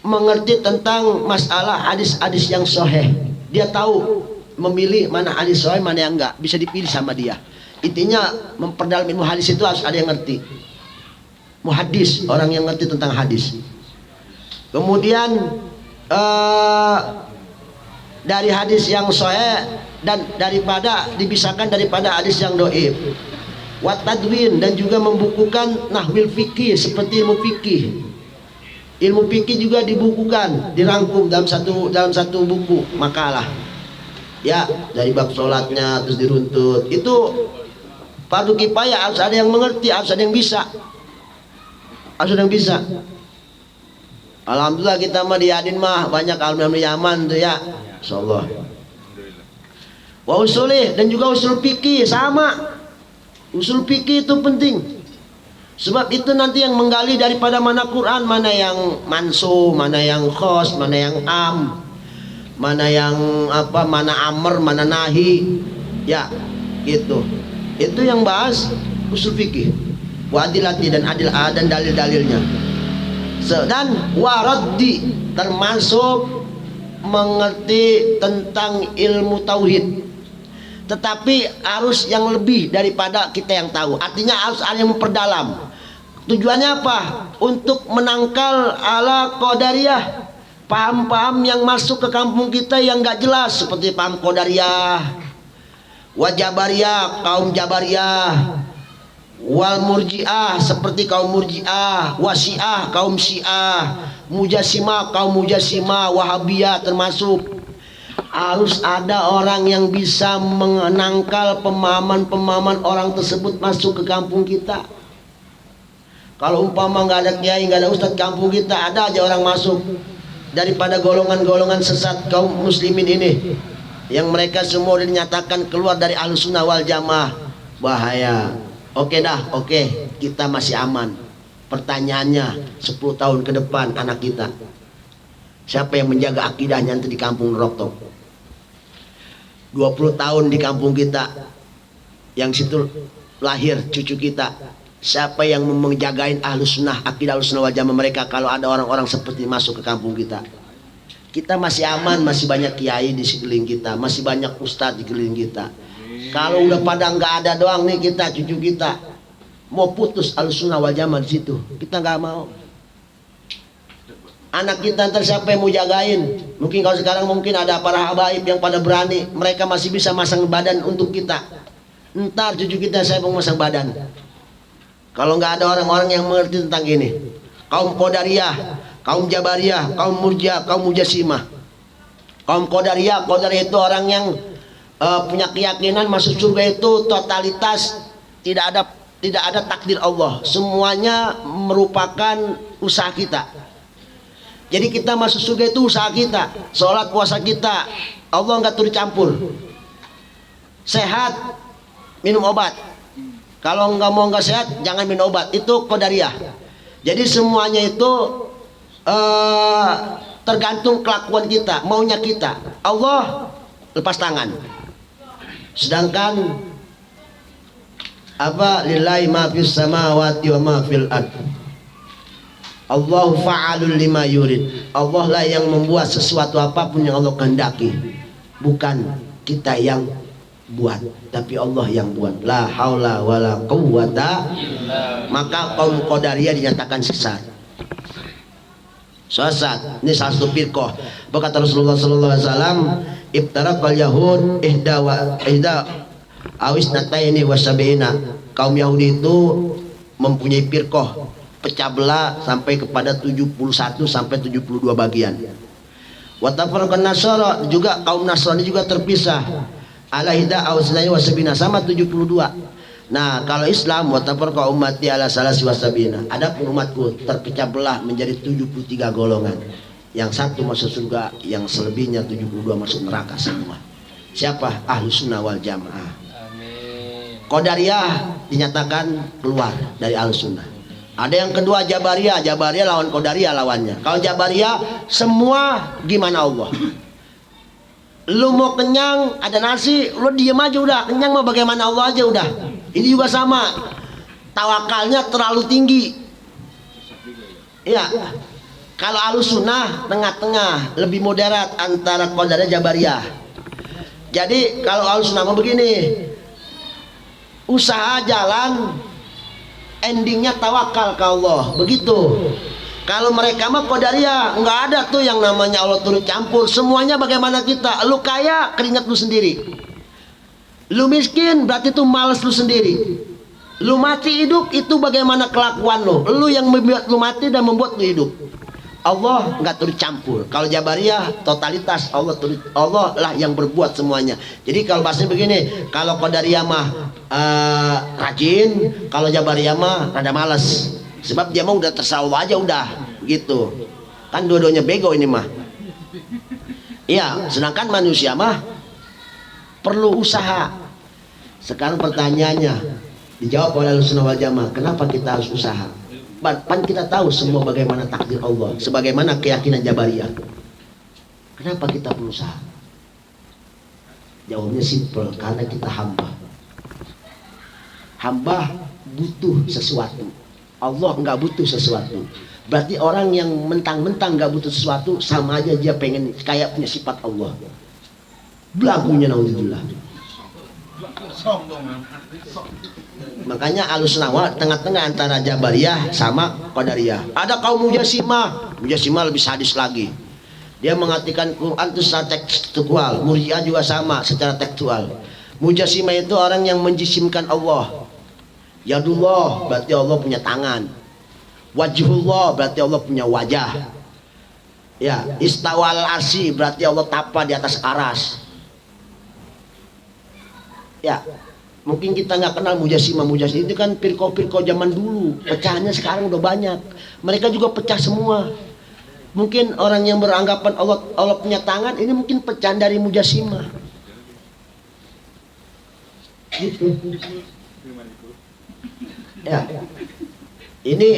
mengerti tentang masalah hadis-hadis yang sahih. Dia tahu memilih mana hadis sahih, mana yang enggak, bisa dipilih sama dia. Intinya memperdalam ilmu hadis itu harus ada yang ngerti. Muhaddis, orang yang ngerti tentang hadis. Kemudian dari hadis yang sahih dan daripada dipisahkan daripada hadis yang dhaif. Wa tadwin, dan juga membukukan nahwil fikih seperti ilmu fikih. Ilmu fikih juga dibukukan, dirangkum dalam satu buku makalah. Ya, dari bab sholatnya terus diruntut. Itu fardu kifayah, harus ada yang mengerti, harus ada yang bisa. Harus ada yang bisa. Alhamdulillah kita mah di Yadin mah banyak alim Yaman tuh ya. Insyaallah. Wa usulih, dan juga usul fikih sama. Usul fikih itu penting. Sebab itu nanti yang menggali daripada mana Quran, mana yang mansuh, mana yang khos, mana yang am, mana yang apa, mana amr, mana nahi. Ya, gitu. Itu yang bahas usul fikih. Wa adilati, dan dan dalil-dalilnya. Dan waraddi, termasuk mengerti tentang ilmu tauhid, tetapi harus yang lebih daripada kita yang tahu. Artinya harus ada yang memperdalam. Tujuannya apa? Untuk menangkal ala qadariyah, paham-paham yang masuk ke kampung kita yang gak jelas, seperti paham qadariyah, wajabariyah, kaum jabariyah, wal murji'ah, seperti kaum murji'ah, wasyiah, kaum syiah, mujassimah, kaum mujassimah, wahabiyah termasuk. Harus ada orang yang bisa menangkal pemahaman-pemahaman orang tersebut masuk ke kampung kita. Kalau umpama nggak ada kiai, nggak ada ustadz, kampung kita ada aja orang masuk daripada golongan-golongan sesat kaum muslimin ini, yang mereka semua dinyatakan keluar dari Ahlus Sunnah wal Jamaah. Bahaya. Oke dah, oke, kita masih aman. Pertanyaannya 10 tahun ke depan anak kita, siapa yang menjaga akidahnya nanti di kampung Roktok? 20 tahun di kampung kita, yang situ lahir cucu kita, siapa yang menjagain Ahlus Sunnah, akidah Ahlus Sunnah wal Jamaah mereka kalau ada orang-orang seperti masuk ke kampung kita? Kita masih aman, masih banyak kiai di sekeliling kita, masih banyak ustadz di sekeliling kita. Kalau udah pada nggak ada doang nih kita, cucu kita mau putus Ahlus Sunnah wal Jamaah di situ, kita nggak mau. Anak kita ntar siapa yang mau jagain? Mungkin kalau sekarang mungkin ada para habaib yang pada berani, mereka masih bisa masang badan untuk kita. Ntar cucu kita siapa yang masang badan? Kalau nggak ada orang-orang yang mengerti tentang ini, kaum Qadariyah, kaum Jabariyah, kaum Murji'ah, kaum Mujassimah. Kaum Qadariyah itu orang yang punya keyakinan masuk surga itu totalitas, tidak ada takdir Allah, semuanya merupakan usaha kita. Jadi kita masuk surga itu usaha kita, sholat puasa kita, Allah nggak turut campur. Sehat minum obat, kalau nggak sehat jangan minum obat, itu Qadariyah. Jadi semuanya itu tergantung kelakuan kita, maunya kita. Allah lepas tangan. Sedangkan apa, lillahi ma fis samawati wa ma fil ardh. Allah fa'alul lima yurid. Allah lah yang membuat sesuatu apapun yang Allah kehendaki, bukan kita yang buat, tapi Allah yang buat. La haula wala quwwata. Maka kaum Qadariyah dinyatakan sesat. Sesat. Ini salah satu firqah. Berkata Rasulullah sallallahu alaihi wasallam, "Ibtaraqal yahud ihda awis nataini wasabina." Kaum Yahudi itu mempunyai firqah, pecah belah sampai kepada 71 sampai 72 bagian. Wa tafarraqan Nasara, juga kaum Nasrani juga terpisah. Ala hida awsnai wasabina, sama 72. Nah, kalau Islam wa tafarraqa ummati ala salasi wasabina. Adapun umatku terpecah belah menjadi 73 golongan. Yang satu masuk surga, yang selebihnya 72 masuk neraka semua. Siapa? Ahlus Sunnah wal Jamaah. Amin. Qadariyah dinyatakan keluar dari Ahlus Sunnah. Ada yang kedua Jabariyah. Jabariyah lawan Qadariyah lawannya. Kalau Jabariyah semua gimana Allah. Lu mau kenyang ada nasi, lu diem aja udah. Kenyang mau bagaimana Allah aja udah. Ini juga sama. Tawakalnya terlalu tinggi. Iya. Kalau Ahlus Sunnah tengah-tengah, lebih moderat antara Qadariyah Jabariyah. Jadi kalau Ahlus Sunnah mau begini, usaha jalan, endingnya tawakal ke Allah, begitu. Kalau mereka mah Qadariyah, nggak ada tuh yang namanya Allah turut campur, semuanya bagaimana kita. Lu kaya, keringat lu sendiri. Lu miskin, berarti itu males lu sendiri. Lu mati hidup, itu bagaimana kelakuan lu. Lu yang membuat lu mati dan membuat lu hidup. Allah nggak turut campur. Kalau Jabariyah totalitas, Allah lah yang berbuat semuanya. Jadi kalau bahasanya begini, kalau Qadariyah mah rajin, kalau Jabariyah mah rada malas. Sebab dia mah udah tersawa aja udah, gitu. Kan dua-duanya bego ini mah. Iya, sedangkan manusia mah perlu usaha. Sekarang pertanyaannya dijawab oleh Ahlus Sunnah wal Jamaah, kenapa kita harus usaha? Pan kita tahu semua bagaimana takdir Allah, sebagaimana keyakinan Jabariyah. Kenapa kita berusaha? Jawabnya simpel, karena kita hamba. Hamba butuh sesuatu, Allah nggak butuh sesuatu. Berarti orang yang mentang-mentang nggak butuh sesuatu, sama aja dia pengen kayak punya sifat Allah. Belagunya naudzubillah. Makanya Ahlus Sunnah tengah-tengah antara Jabariyah sama Qadariyah. Ada kaum Mujassimah. Mujassimah lebih sadis lagi. Dia mengatakan Quran itu secara tekstual. Murji'ah juga sama secara tekstual. Mujassimah itu orang yang menjisimkan Allah. Yadullah berarti Allah punya tangan. Wajhullah berarti Allah punya wajah. Ya, istawal arsy berarti Allah tapa di atas aras. Ya, mungkin kita nggak kenal Mujassimah itu kan firqah zaman dulu, pecahnya sekarang udah banyak. Mereka juga pecah semua. Mungkin orang yang beranggapan Allah punya tangan, ini mungkin pecahan dari Mujassimah. Gitu. Ya, ini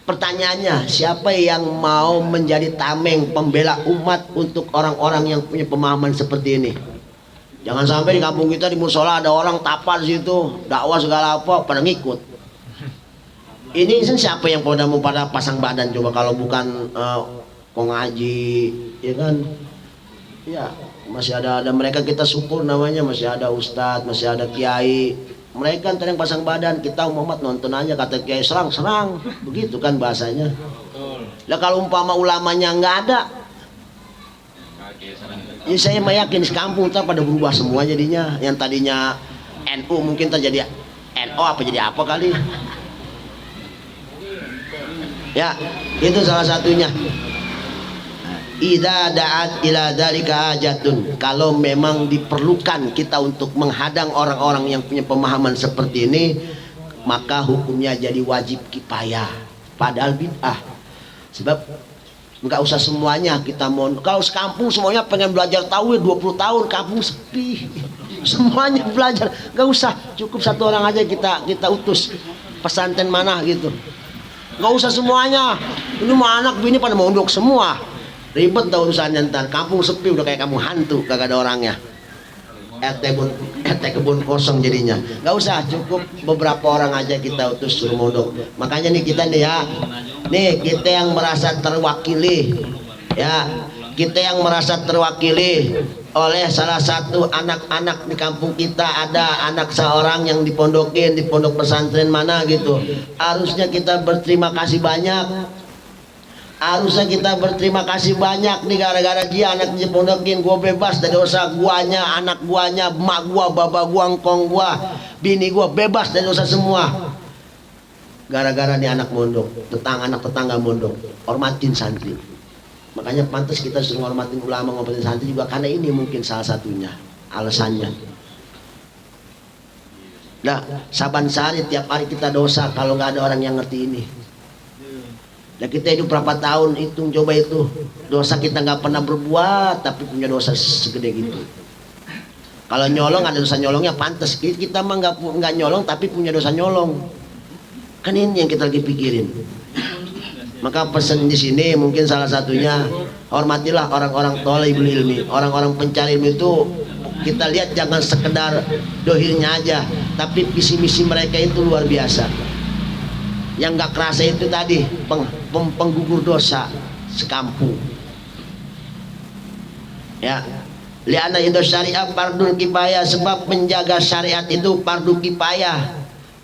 pertanyaannya, siapa yang mau menjadi tameng pembela umat untuk orang-orang yang punya pemahaman seperti ini? Jangan sampai di kampung kita di musola ada orang tapar di situ, dakwah segala apa pada ngikut. Ini siapa yang mau pada pasang badan coba kalau bukan ngaji, ya kan? Ya, masih ada mereka kita syukur namanya, masih ada ustadz, masih ada kiai. Mereka ntar yang pasang badan, kita umat nonton aja, kata kiai serang, begitu kan bahasanya. Lah kalau umpama ulamanya nggak ada, ya saya yakin di kampung ntar pada berubah semua jadinya. Yang tadinya NU mungkin terjadi NO apa jadi apa kali. Ya, itu salah satunya. Idza da'at ila dzalika hajatun, kalau memang diperlukan kita untuk menghadang orang-orang yang punya pemahaman seperti ini, maka hukumnya jadi wajib kifayah. Padahal bid'ah. Sebab nggak usah semuanya kita mau. Kalau sekampung semuanya pengen belajar tauhid 20 tahun, kampung sepi. Semuanya belajar, nggak usah, cukup satu orang aja kita utus pesantren mana gitu. Nggak usah semuanya. Ini mah anak bini pada mondok semua. Ribet dah urusannya ntar. Kampung sepi udah kayak kampung hantu, kagak ada orangnya. RT kebun kosong jadinya. Nggak usah, cukup beberapa orang aja kita utus suruh mondok. Makanya nih kita nih ya, nih kita yang merasa terwakili, ya kita yang merasa terwakili oleh salah satu anak-anak di kampung kita, ada anak seorang yang dipondokin di pondok pesantren mana gitu. Harusnya kita berterima kasih banyak. Harusnya kita berterima kasih banyak nih, gara-gara dia anak dipondokin, gua bebas dari dosa guanya, anak guanya, emak gua, baba gua, engkong gua, bini gua bebas dari dosa semua. Gara-gara nih anak mondok, anak tetangga mondok, hormatin santri. Makanya pantas kita sering hormatin ulama, ngormatin santri juga karena ini mungkin salah satunya alasannya. Nah, saban sehari tiap hari kita dosa kalau nggak ada orang yang ngerti ini. Nah kita hidup berapa tahun, hitung coba itu dosa kita nggak pernah berbuat tapi punya dosa segede gitu. Kalau nyolong ada dosa nyolongnya pantas, kita mah nggak nyolong tapi punya dosa nyolong. Kan ini yang kita lagi pikirin. Maka pesan di sini mungkin salah satunya, hormatilah orang-orang thalibul ilmi, orang-orang pencari ilmu itu. Kita lihat jangan sekedar dohirnya aja, tapi visi misi mereka itu luar biasa. Yang nggak kerasa itu tadi penggugur dosa sekampung. Ya, liana itu syariat fardhu kifayah, sebab menjaga syariat itu fardu kifayah.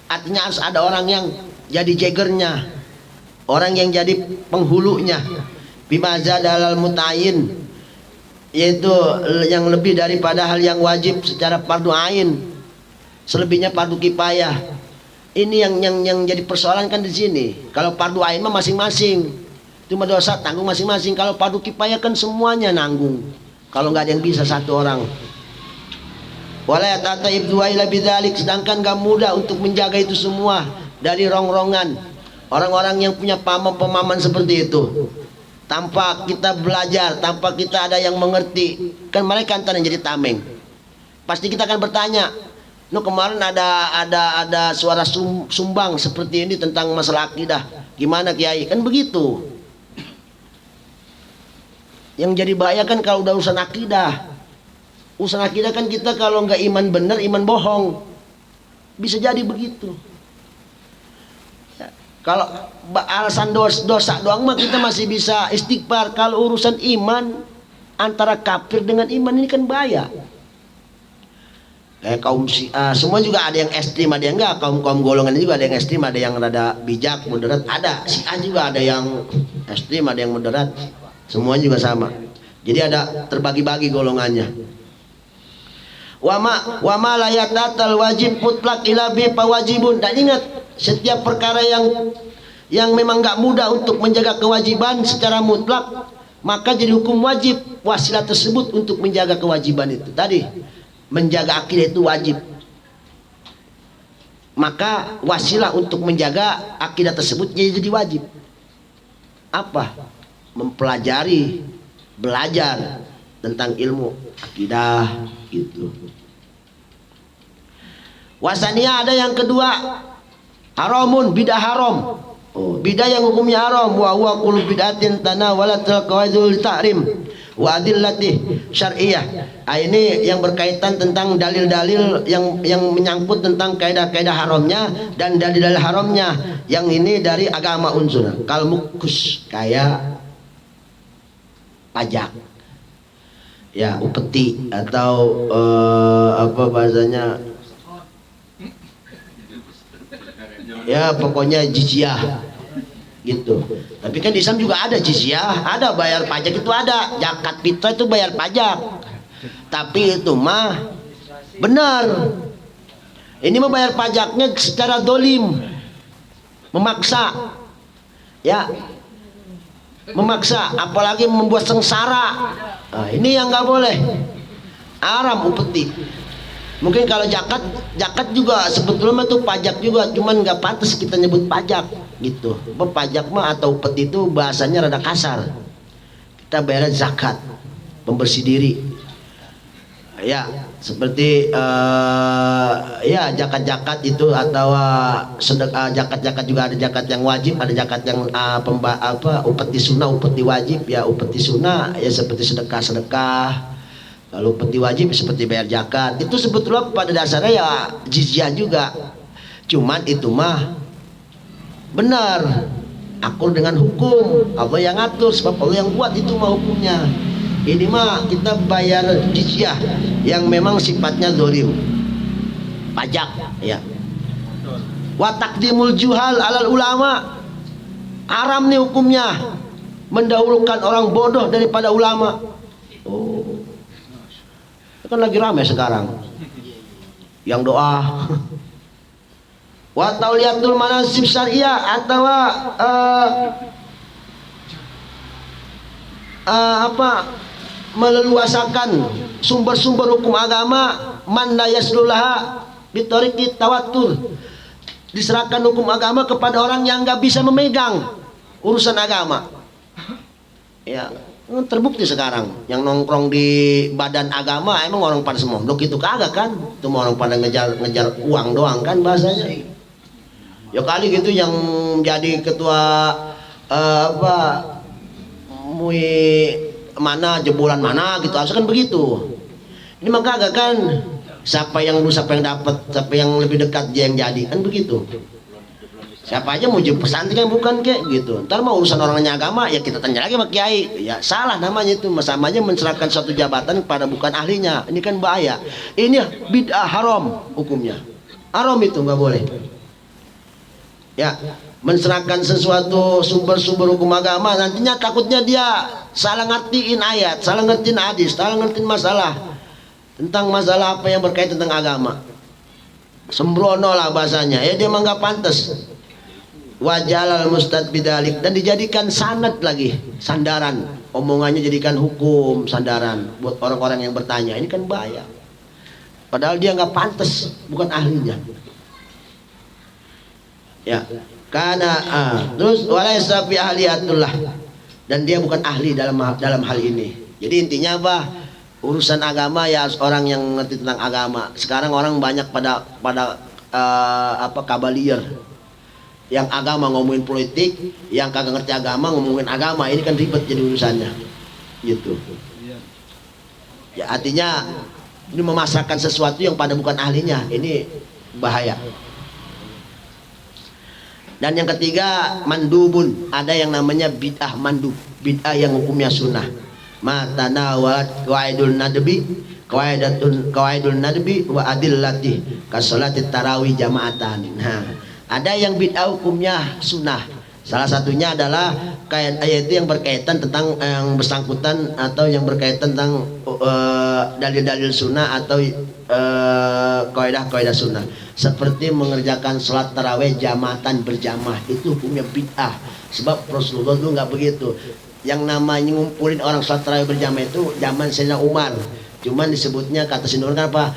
Artinya harus ada orang yang jadi jagernya, orang yang jadi penghulunya. Bimaza dalal mutayin, yaitu yang lebih daripada hal yang wajib secara fardu ain. Selebihnya fardu kifayah. Ini yang jadi persoalan kan di sini. Kalau fardu ain mah masing-masing, cuma dosa tanggung masing-masing. Kalau fardu kifayah kan semuanya nanggung. Kalau nggak ada yang bisa satu orang. Wala yata'ib dua ila bidzalik, sedangkan gak mudah untuk menjaga itu semua dari rongrongan orang-orang yang punya pemahaman seperti itu. Tanpa kita belajar, tanpa kita ada yang mengerti, kan mereka antara yang jadi tameng. Pasti kita akan bertanya, no kemarin ada suara sumbang seperti ini tentang masalah akidah, gimana Kiai? Kan begitu. Yang jadi bahaya kan kalau udah urusan akidah. Urusan akidah kan kita kalau nggak iman benar, iman bohong. Bisa jadi begitu. Ya, kalau alasan dosa doang mah kita masih bisa istighfar. Kalau urusan iman, antara kafir dengan iman ini kan bahaya. Kaum semua juga ada yang ekstrim, ada yang enggak. Kaum golongan juga ada yang ekstrim, ada yang rada bijak, moderat, ada. Syiah juga ada yang ekstrim, ada yang moderat. Semuanya juga sama. Jadi ada terbagi-bagi golongannya. Wama la yatatal wajib mutlak ila bi fawajibun. Dan ingat, setiap perkara yang memang enggak mudah untuk menjaga kewajiban secara mutlak, maka jadi hukum wajib wasilah tersebut untuk menjaga kewajiban itu. Tadi menjaga akidah itu wajib, maka wasilah untuk menjaga akidah tersebut jadi wajib. Apa? Mempelajari, belajar tentang ilmu akidah gitu. Wasania ada yang kedua, haramun, bidah haram. Bidah yang hukumnya haram, wa huwa kullu bid'atin tanawalat qawaidul tahrim wa adillatih syar'iyyah. Ini yang berkaitan tentang dalil-dalil yang menyangkut tentang kaidah-kaidah haramnya dan dalil-dalil haramnya. Yang ini dari agama unsur. Kalau mukus kayak pajak, ya upeti atau apa bahasanya, ya pokoknya jizyah. gitu. Tapi kan di Islam juga ada jizyah, ada bayar pajak, itu ada zakat fitrah, itu bayar pajak. Tapi itu mah benar, ini mah bayar pajaknya secara dolim, memaksa, ya, memaksa, apalagi membuat sengsara. Nah, ini yang nggak boleh, haram upeti. Mungkin kalau zakat juga sebetulnya itu pajak juga, cuman nggak pantas kita nyebut pajak gitu. Pajak mah atau upeti itu bahasanya rada kasar. Kita bayar zakat, pembersih diri. Ya, seperti ya zakat-zakat itu atau sedekah, zakat-zakat juga ada zakat yang wajib, ada zakat yang upeti sunnah, upeti wajib. Ya upeti sunnah ya seperti sedekah. Kalau upeti wajib seperti bayar zakat. Itu sebetulnya pada dasarnya ya jizyah juga. Cuman itu mah benar, akur dengan hukum, Allah yang ngatur, sebab Allah yang buat itu mah hukumnya. Ini mah kita bayar jizyah yang memang sifatnya zalim, pajak, ya. Wa taqdimul juhal alal ulama, haram nih hukumnya, mendahulukan orang bodoh daripada ulama. Oh, kan lagi ramai sekarang yang doa. Wa tauliyatul manasib syariah atau meleluasakan sumber-sumber hukum agama, man la yaslulaha bitariqit tawatur, diserahkan hukum agama kepada orang yang nggak bisa memegang urusan agama. Ya, terbukti sekarang yang nongkrong di badan agama emang orang pada semua mondok itu kagak kan, itu orang pada ngejar uang doang kan bahasanya. Ya kali gitu yang jadi ketua mana jebolan mana gitu, harusnya kan begitu. Ini maka agak kan, siapa yang dapat, siapa yang lebih dekat dia yang jadi, kan begitu. Siapa aja mau jadi pesantren kan bukan kayak gitu. Ntar mau urusan orangnya agama ya kita tanya lagi sama kiai. Ya salah namanya itu, sama aja menserahkan suatu jabatan kepada bukan ahlinya. Ini kan bahaya. Ini bid'ah, haram hukumnya. Haram itu nggak boleh. Ya, menserahkan sesuatu sumber-sumber hukum agama, nantinya takutnya dia salah ngertiin ayat, salah ngertiin hadis, salah ngertiin masalah tentang masalah apa yang berkaitan tentang agama. Sembrono lah bahasanya, ya dia mah nggak pantas. Wajalal mustad bidalik, dan dijadikan sanad lagi, sandaran, omongannya jadikan hukum, sandaran buat orang-orang yang bertanya. Ini kan bahaya, padahal dia nggak pantas, bukan ahlinya. Ya, karena terus walaysa fi ahliyatullah, dan dia bukan ahli dalam hal ini. Jadi intinya apa? Urusan agama ya orang yang ngerti tentang agama. Sekarang orang banyak pada kabalier. Yang agama ngomongin politik, yang kagak ngerti agama ngomongin agama. Ini kan ribet jadi urusannya. Gitu. Ya artinya ini memasrahkan sesuatu yang pada bukan ahlinya. Ini bahaya. Dan yang ketiga, mandubun, ada yang namanya bid'ah mandub, bid'ah yang hukumnya sunnah. Matanawalat qawaidul nadbi wa adillati kasolati tarawih jamaatan. Nah, ada yang bid'ah hukumnya sunnah. Salah satunya adalah ayat itu yang berkaitan tentang yang bersangkutan atau yang berkaitan tentang dalil-dalil sunnah atau kaidah-kaidah sunnah, seperti mengerjakan sholat taraweh jamaatan berjamaah, itu hukumnya bid'ah. Sebab Rasulullah itu nggak begitu. Yang namanya ngumpulin orang sholat taraweh berjamaah itu zaman Sayyidina Umar. Cuman disebutnya kata Sayyidina Umar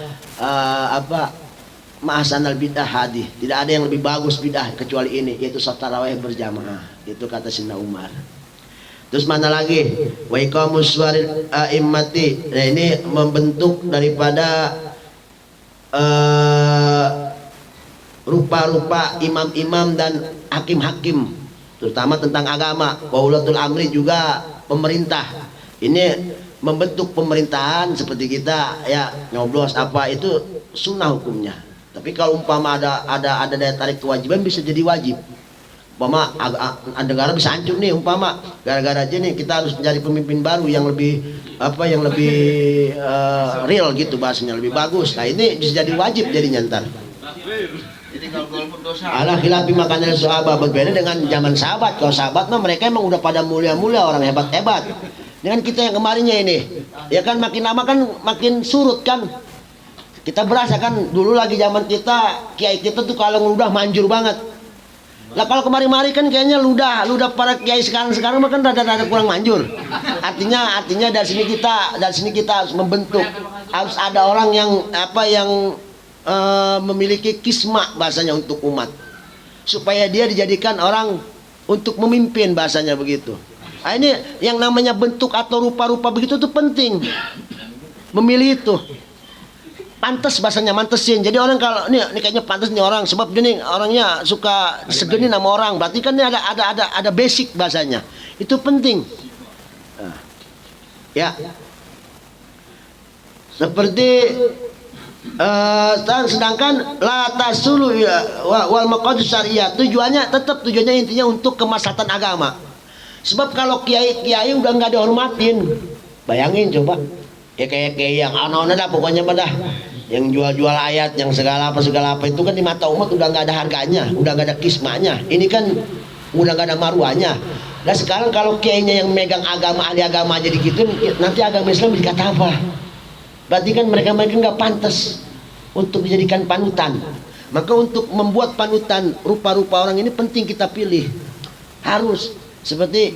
ma'asanal bid'ah hadih, tidak ada yang lebih bagus bid'ah kecuali ini, yaitu sholat taraweh berjamaah. Itu kata Sayyidina Umar. Terus mana lagi? Wa iqamus suwaril a'immati. Nah, ini membentuk daripada rupa-rupa imam-imam dan hakim-hakim, terutama tentang agama. Wa ulatul amri juga pemerintah. Ini membentuk pemerintahan seperti kita ya, nyoblos apa itu sunnah hukumnya. Tapi kalau umpama ada daya tarik kewajiban bisa jadi wajib. Umpama negara bisa hancur nih, umpama gara-gara aja nih kita harus mencari pemimpin baru yang lebih real gitu bahasanya, lebih bagus. Nah ini bisa jadi wajib jadinya ntar. Jadi Ala khilafi makanan sahabat, berbeda dengan zaman sahabat. Kalau sahabat mah mereka emang udah pada mulia-mulia, orang hebat-hebat. Dengan kita yang kemarinnya ini, ya kan makin lama kan makin surut kan. Kita berasa kan dulu lagi zaman kita, kiai kita tuh kalau ngeludah manjur banget. Lah kalau kemari-mari kan kayaknya ludah para kiai sekarang mah kan rada kurang manjur. Artinya dari sini kita harus membentuk, harus ada orang yang memiliki kisma bahasanya untuk umat, supaya dia dijadikan orang untuk memimpin bahasanya begitu. Nah, ini yang namanya bentuk atau rupa-rupa begitu tuh penting. Memilih itu pantas bahasanya, mantesin. Jadi orang kalau ini kayaknya pantas nih orang, sebab dia nih orangnya suka segeni nama orang, berarti kan ini ada basic bahasanya. Itu penting. Ya. Seperti sedangkan la tasulu wal maqasid syariah, tujuannya intinya untuk kemaslahatan agama. Sebab kalau kiai udah nggak dihormatin, bayangin coba ya kayak yang ana-ana dah pokoknya dah, yang jual ayat, yang segala apa itu kan di mata umat udah nggak ada harganya, udah nggak ada kismanya. Ini kan udah nggak ada maruahnya. Nah sekarang kalau kiainya yang megang agama, ahli agama jadi gitu, nanti agama Islam dikata apa? Berarti kan mereka nggak pantas untuk dijadikan panutan. Maka untuk membuat panutan rupa-rupa orang ini penting kita pilih. Harus seperti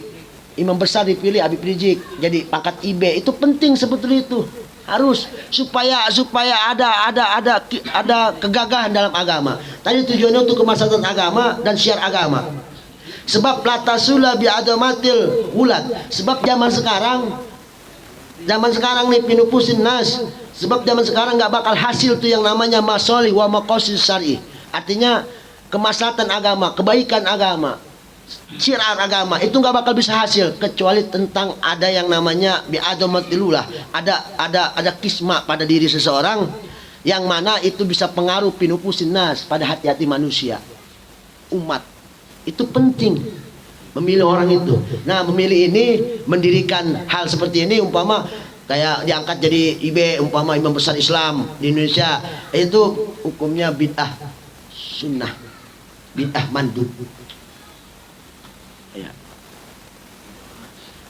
imam besar dipilih Habib Rizik jadi pangkat IB, itu penting sebetulnya itu. Harus supaya ada kegagahan dalam agama. Tadi tujuannya untuk kemaslahatan agama dan syiar agama. Sebab la tasula bi adamatil wulad. Sebab zaman sekarang nih pinupusin nas. Sebab zaman sekarang nggak bakal hasil tuh yang namanya masolih wa maqasid syar'i. Artinya kemaslahatan agama, kebaikan agama, syiar agama itu nggak bakal bisa hasil kecuali tentang ada yang namanya bi'adamatilullah, ada kisma pada diri seseorang yang mana itu bisa pengaruh pinupusin nas pada hati-hati manusia, umat. Itu penting memilih orang itu. Nah memilih ini, mendirikan hal seperti ini, umpama kayak diangkat jadi IB, umpama imam besar Islam di Indonesia, itu hukumnya bid'ah sunnah, bid'ah mandub. Ya.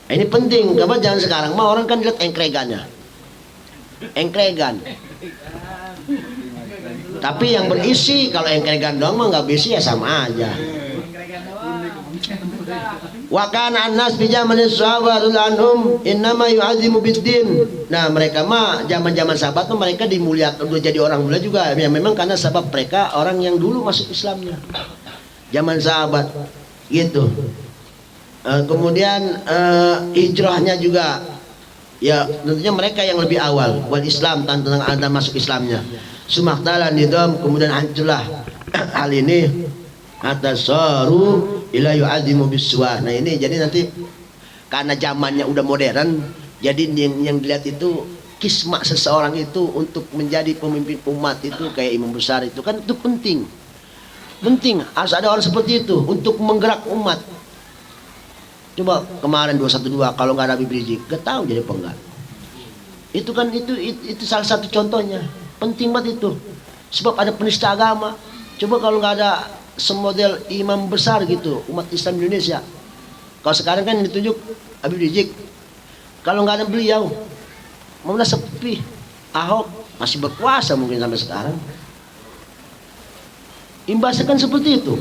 Ini penting, karena jangan sekarang mah orang kan lihat engkregan. Tapi yang berisi, kalau engkregan doang mah nggak berisi ya sama aja. Wa kana an-nas bi zamanin sahabat anhum innama yu'azzimu bid-din. Nah, mereka mah zaman-zaman sahabat tuh mereka dimuliakan, udah jadi orang mulia juga. Ya memang karena sebab mereka orang yang dulu masuk Islamnya. Zaman sahabat gitu. Kemudian hijrahnya juga ya tentunya mereka yang lebih awal wal Islam tentang Anda masuk Islamnya. Sumaktala nidam, kemudian hancurlah hal ini hatta saru ila yu'adzimu biswa. Nah ini jadi nanti karena zamannya udah modern, jadi yang dilihat itu kisma seseorang itu untuk menjadi pemimpin umat itu kayak imam besar itu kan itu penting harus ada orang seperti itu untuk menggerak umat. Coba kemarin 212 kalau nggak ada Habib Rizik gak tahu jadi apa enggak. Itu kan itu salah satu contohnya, penting banget itu sebab ada penista agama. Coba kalau nggak ada semodel imam besar gitu umat Islam Indonesia. Kalau sekarang kan ditunjuk Habib Rizik, kalau nggak ada beliau mana sepi. Ahok masih berkuasa mungkin sampai sekarang. Imbasnya kan seperti itu.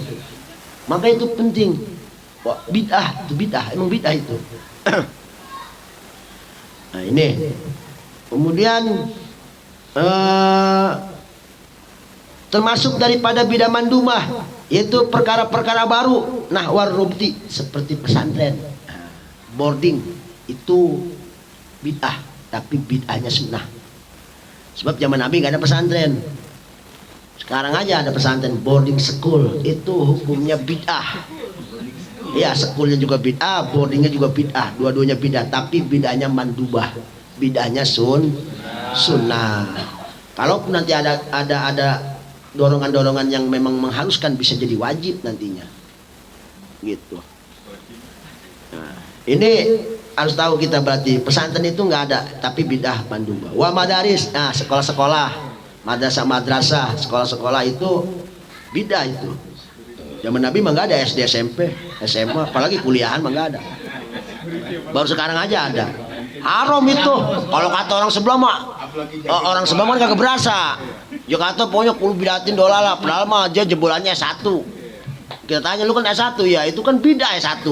Maka itu penting. Wah, bid'ah emang bid'ah itu. Nah ini kemudian termasuk daripada bid'ah mandumah yaitu perkara-perkara baru, nah warubti seperti pesantren, boarding itu bid'ah, tapi bid'ahnya sunnah. Sebab zaman Nabi nggak ada pesantren, sekarang aja ada pesantren boarding school, itu hukumnya bid'ah. Ya sekolahnya juga bid'ah, boardingnya juga bid'ah, dua-duanya bid'ah, tapi bid'ahnya mandubah, bid'ahnya sunnah. Kalaupun nanti ada dorongan-dorongan yang memang mengharuskan bisa jadi wajib nantinya gitu. Nah, ini harus tahu kita berarti pesantren itu nggak ada tapi bid'ah mandubah. Wa madaris, nah sekolah-sekolah, madrasah, sekolah-sekolah itu Bidah itu. Zaman Nabi mah nggak ada SD, SMP, SMA, apalagi kuliahan mah nggak ada. Baru sekarang aja ada. Haram itu. Kalau kata orang sebelah mah, orang sebelah mah kagak berasa. Ya kata pokoknya kulo bidatin dolala, padahal mah aja jebolannya S1. Kita tanya lu kan S1 ya, itu kan bidah S1.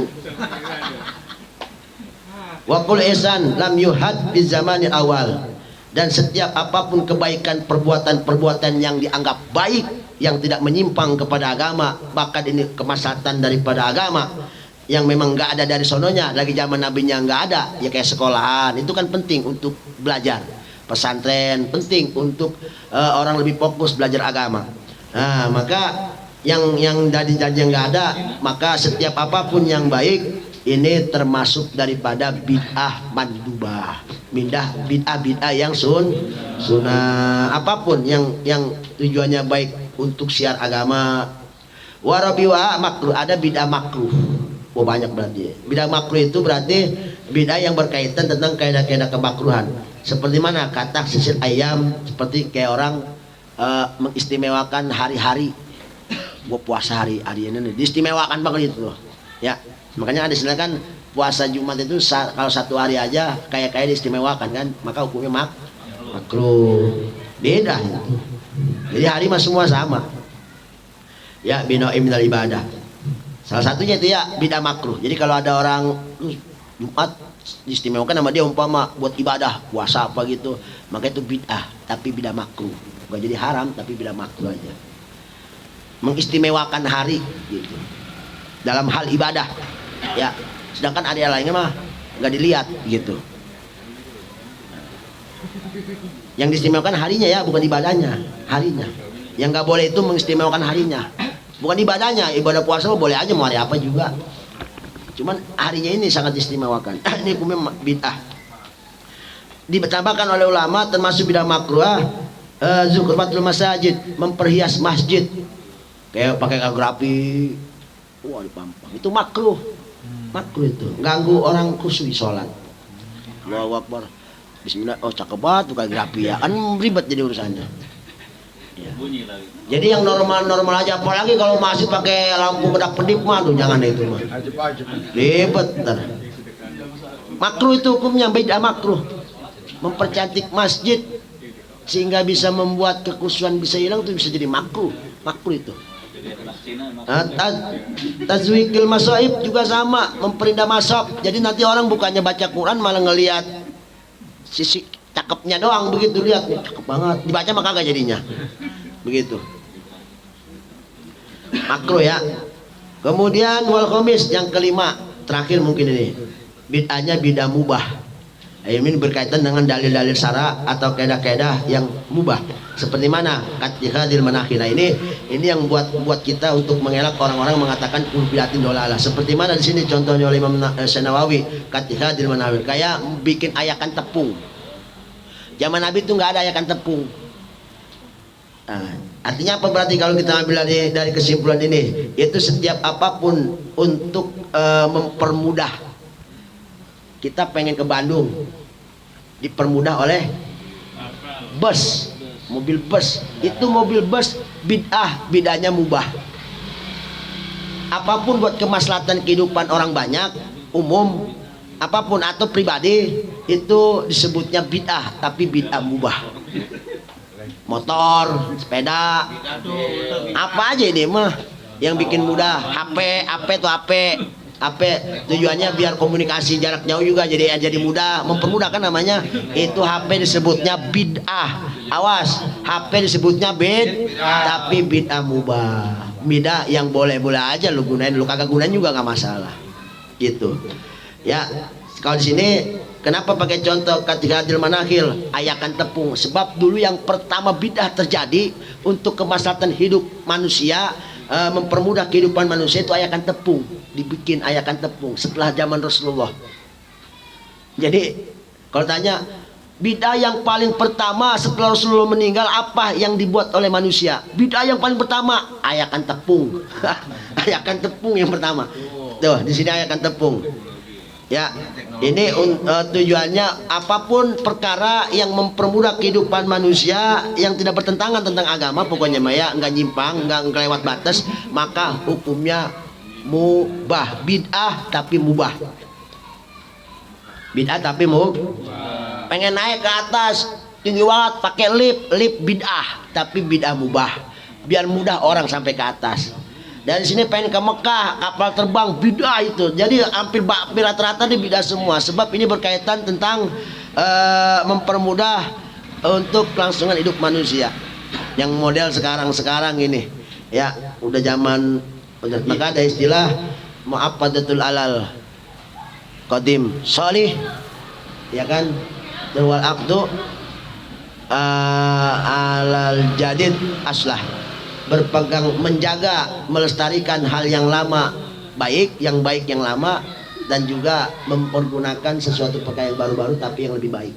Wa qul ihsan lam yuhad di zamanil awal. Dan setiap apapun kebaikan perbuatan-perbuatan yang dianggap baik, yang tidak menyimpang kepada agama, bahkan ini kemaslahatan daripada agama, yang memang nggak ada dari sononya, lagi zaman nabinya nggak ada, ya kayak sekolahan, itu kan penting untuk belajar. Pesantren penting untuk orang lebih fokus belajar agama. Nah, maka yang dari yang nggak ada, maka setiap apapun yang baik ini termasuk daripada bid'ah mandubah, bid'ah yang sunnah, apapun yang tujuannya baik untuk syiar agama. Warabiwa makruh, ada bid'ah makruh. Oh banyak berarti. Bid'ah makruh itu berarti bid'ah yang berkaitan tentang kaidah-kaidah kemakruhan. Seperti mana kata sisir ayam, seperti kayak orang mengistimewakan hari-hari. Gua puasa hari ini diistimewakan banget itu loh. Ya, makanya ada istilah kan puasa Jumat itu kalau satu hari aja kayak diistimewakan kan, maka hukumnya makruh. Beda itu. Jadi hari mah semua sama. Ya, binoim minal ibadah. Salah satunya itu ya bid'ah makruh. Jadi kalau ada orang Jumat diistimewakan sama dia umpama buat ibadah puasa apa gitu, maka itu bid'ah, tapi bid'ah makruh. Bukan jadi haram, tapi bid'ah makruh aja. Mengistimewakan hari gitu dalam hal ibadah ya, sedangkan ada yang lainnya mah nggak dilihat gitu. Yang diistimewakan harinya ya, bukan ibadahnya, harinya. Yang nggak boleh itu mengistimewakan harinya, bukan ibadahnya. Ibadah puasa boleh aja mau hari apa juga, cuman harinya ini sangat diistimewakan. Ini hukumnya bid'ah. Ditambahkan oleh ulama termasuk bid'ah makruh zukhrufatul masajid, memperhias masjid kayak pakai kaligrafi, wah dipampang, itu makruh. Makruh itu ganggu orang khusyuk sholat. Allahu Akbar, bismillah, oh cakep banget tuh kaligrafi ya, kan ribet jadi urusannya ya. Jadi yang normal aja, apalagi kalau masih pakai lampu kedap-kedip mah tuh jangan itu mah ribet ntar. Makruh itu hukumnya beda makruh. Mempercantik masjid sehingga bisa membuat kekhusyuan bisa hilang, itu bisa jadi makruh. Makruh itu. Tazwikil masaib juga sama, memperindah mashaf. Jadi nanti orang bukannya baca Quran malah ngelihat sisi cakepnya doang, begitu lihat cakep banget, dibaca maka kagak jadinya. Begitu. Makruh ya. Kemudian wal khamis yang kelima, terakhir mungkin ini. Bid'ahnya bid'ah mubah. Ini berkaitan dengan dalil-dalil syara atau kaidah-kaidah yang mubah. Seperti mana? Kattihadil manakhil. Nah, ini yang buat kita untuk mengelak orang-orang mengatakan bidatin dolalah. Seperti mana di sini contohnya oleh Imam Nawawi, kattihadil manakhil. Kayak bikin ayakan tepung. Zaman Nabi itu nggak ada ayakan tepung. Nah, artinya apa berarti kalau kita ambil dari kesimpulan ini? Itu setiap apapun untuk mempermudah. Kita pengen ke Bandung, dipermudah oleh bus, mobil bus. Itu mobil bus bid'ahnya mubah. Apapun buat kemaslahatan kehidupan orang banyak, umum, apapun atau pribadi, itu disebutnya bid'ah, tapi bid'ah mubah. Motor, sepeda, apa aja ini mah yang bikin mudah. HP tujuannya biar komunikasi jarak jauh juga jadi mudah, mempermudahkan namanya. Itu HP disebutnya bid'ah. Awas, HP disebutnya tapi bid'ah mubah. Bid'ah yang boleh-boleh aja lu gunain, lu kagak gunain juga nggak masalah. Gitu. Ya, kalau di sini kenapa pakai contoh kattihadil manakhil, ayakan tepung? Sebab dulu yang pertama bid'ah terjadi untuk kemaslahatan hidup manusia, mempermudah kehidupan manusia, itu ayakan tepung. Dibikin ayakan tepung setelah zaman Rasulullah. Jadi kalau tanya bid'ah yang paling pertama setelah Rasulullah meninggal, apa yang dibuat oleh manusia? Bid'ah yang paling pertama ayakan tepung. Ayakan tepung yang pertama. Tuh di sini ayakan tepung. Ya, ini tujuannya apapun perkara yang mempermudah kehidupan manusia yang tidak bertentangan tentang agama, pokoknya Maya nggak nyimpang, nggak kelewat batas, maka hukumnya mubah. Bid'ah tapi mubah. Bid'ah tapi mubah. Pengen naik ke atas tinggi banget pakai lift bid'ah tapi bid'ah mubah. Biar mudah orang sampai ke atas. Dari sini pengen ke Mekah, kapal terbang bid'ah itu. Jadi hampir rata-rata di bid'ah semua. Sebab ini berkaitan tentang mempermudah untuk kelangsungan hidup manusia. Yang model sekarang ini, ya udah zaman. Maka ada istilah mu'affadatul alal qadim sholih, ya kan, wal aqdu alal jadid aslah. Berpegang, menjaga, melestarikan hal yang lama baik yang lama, dan juga mempergunakan sesuatu perkara yang baru-baru tapi yang lebih baik.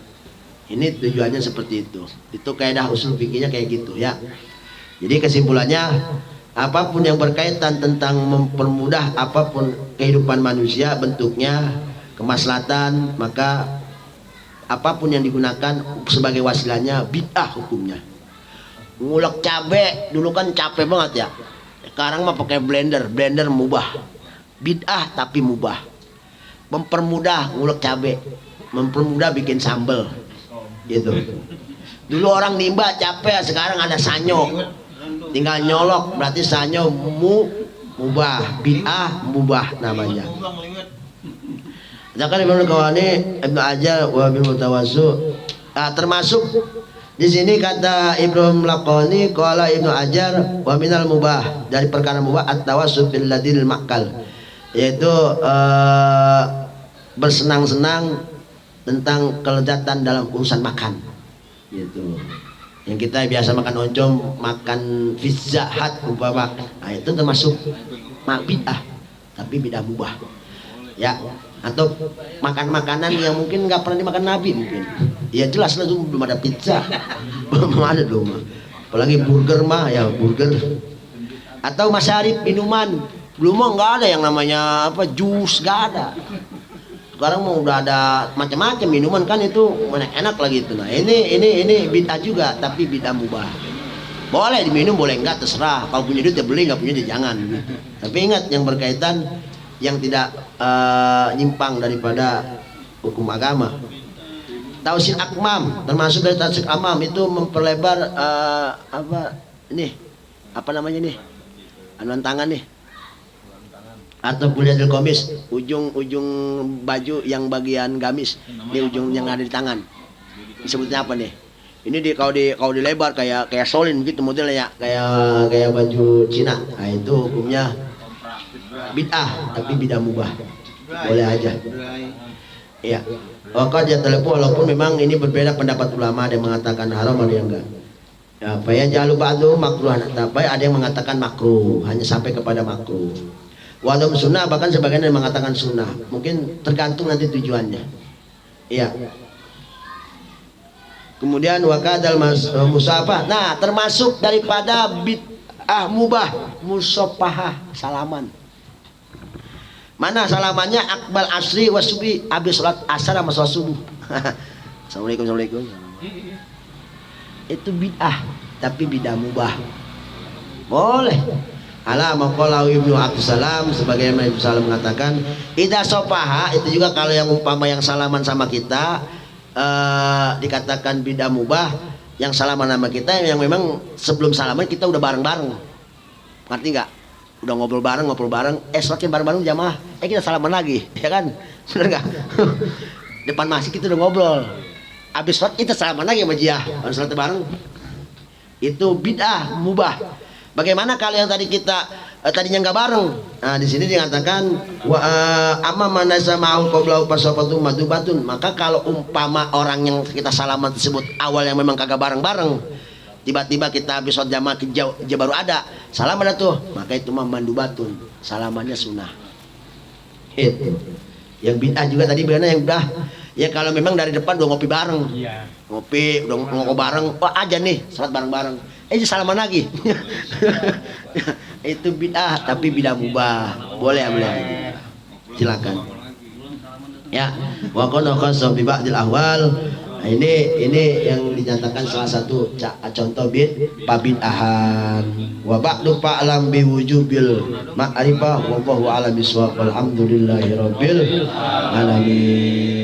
Ini tujuannya seperti itu. Itu kaidah usul fikihnya kayak gitu ya. Jadi kesimpulannya, apapun yang berkaitan tentang mempermudah apapun kehidupan manusia bentuknya, kemaslahatan, maka apapun yang digunakan sebagai wasilahnya bid'ah hukumnya. Ngulek cabe dulu kan capek banget ya. Sekarang mah pakai blender mubah. Bid'ah tapi mubah. Mempermudah ngulek cabe, mempermudah bikin sambel. Gitu. Dulu orang nimba capek, sekarang ada sanyo. Tinggal nyolok, berarti sanyo mubah, bid'ah mubah namanya. Jangan Ibnu Qawani, Ibnu Ajar wa bil mutawassu. Termasuk di sini kata Ibnu Laqani, qala Ibnu Ajar wa minal mubah, dari perkara mubah at-tawassul bil ladil makal, yaitu bersenang-senang tentang kelezatan dalam urusan makan. Gitu. Yang kita biasa makan oncom, makan pizza hut umpama, nah, itu termasuk bid'ah, tapi bid'ah mubah. Ya, atau makan makanan yang mungkin nggak pernah dimakan Nabi mungkin. Ya jelas lah tuh belum ada pizza, belum ada dong. Apalagi burger mah ya burger. Atau masyarib minuman, belum mah nggak ada yang namanya apa jus, nggak ada. Sekarang mau udah ada macam-macam minuman kan, itu enak lagi itu. Nah ini bid'ah juga tapi bid'ah mubah. Boleh diminum boleh enggak terserah. Kalau punya duit ya beli, nggak punya ya jangan. Tapi ingat yang berkaitan yang tidak nyimpang daripada hukum agama. Tausil akmam, termasuk dari tausil akmam itu memperlebar apa namanya nih, anuan tangan nih, atau buliatul komis, ujung baju yang bagian gamis, ini ujung yang ada di tangan, disebutnya apa nih? Ini kalau dilebar kayak solin gitu modelnya, kayak baju Cina. Nah itu hukumnya bid'ah tapi bid'ah mubah, boleh aja. Iya. Waqad yatalafu, walaupun memang ini berbeda pendapat ulama, ada yang mengatakan haram, ada yang enggak. Ya, apa yang jalu ba'du makruh, tapi ada yang mengatakan makruh, hanya sampai kepada makruh. Walau sunnah, bahkan sebagian yang mengatakan sunnah. Mungkin tergantung nanti tujuannya. Iya. Kemudian wakadal musafah. Nah, termasuk daripada bid'ah mubah musafahah, salaman. Mana salamannya? Akbal asri wasubi, habis sholat asar sama sholat subuh. Assalamualaikum. Itu bid'ah tapi bid'ah mubah. Boleh. Ala maqala Ibnu Abdussalam, sebagaimana Ibnu Salam mengatakan, idza sopaha, itu juga kalau yang umpama yang salaman sama kita dikatakan bid'ah mubah, yang salaman sama kita yang memang sebelum salaman kita udah bareng-bareng. Ngerti enggak? Udah ngobrol bareng, semakin bareng-bareng jamaah, kita salaman lagi, ya kan? Bener nggak? Depan masjid kita udah ngobrol, habis sholat kita salaman lagi sama dia, sholat bareng. Itu bid'ah mubah. Bagaimana kalau yang tadi kita tadinya nggak bareng? Nah di sini dikatakan wa amma manasa ma'ul qabla fasafatu madubatun. Maka kalau umpama orang yang kita salaman tersebut awal yang memang kagak bareng-bareng, tiba-tiba kita habis sholat jamaah dia baru ada salam, ada tuh, maka itu mah mandubatun, salamannya sunnah. Itu yang bid'ah juga tadi benar, yang udah ya kalau memang dari depan udah ngopi bareng, ngopi udah ngokok bareng, wah aja nih salat bareng-bareng, salaman lagi. Itu bid'ah tapi bid'ah mubah, boleh. Silakan. Ya, wa qad khassa bi ba'dil ahwal. Nah, ini yang dinyatakan salah satu contoh pabid'ahan. Wa ba'du fa'lam bi wujubil ma'rifah wallahu a'lam bishawab. Alhamdulillahirabbil alamin.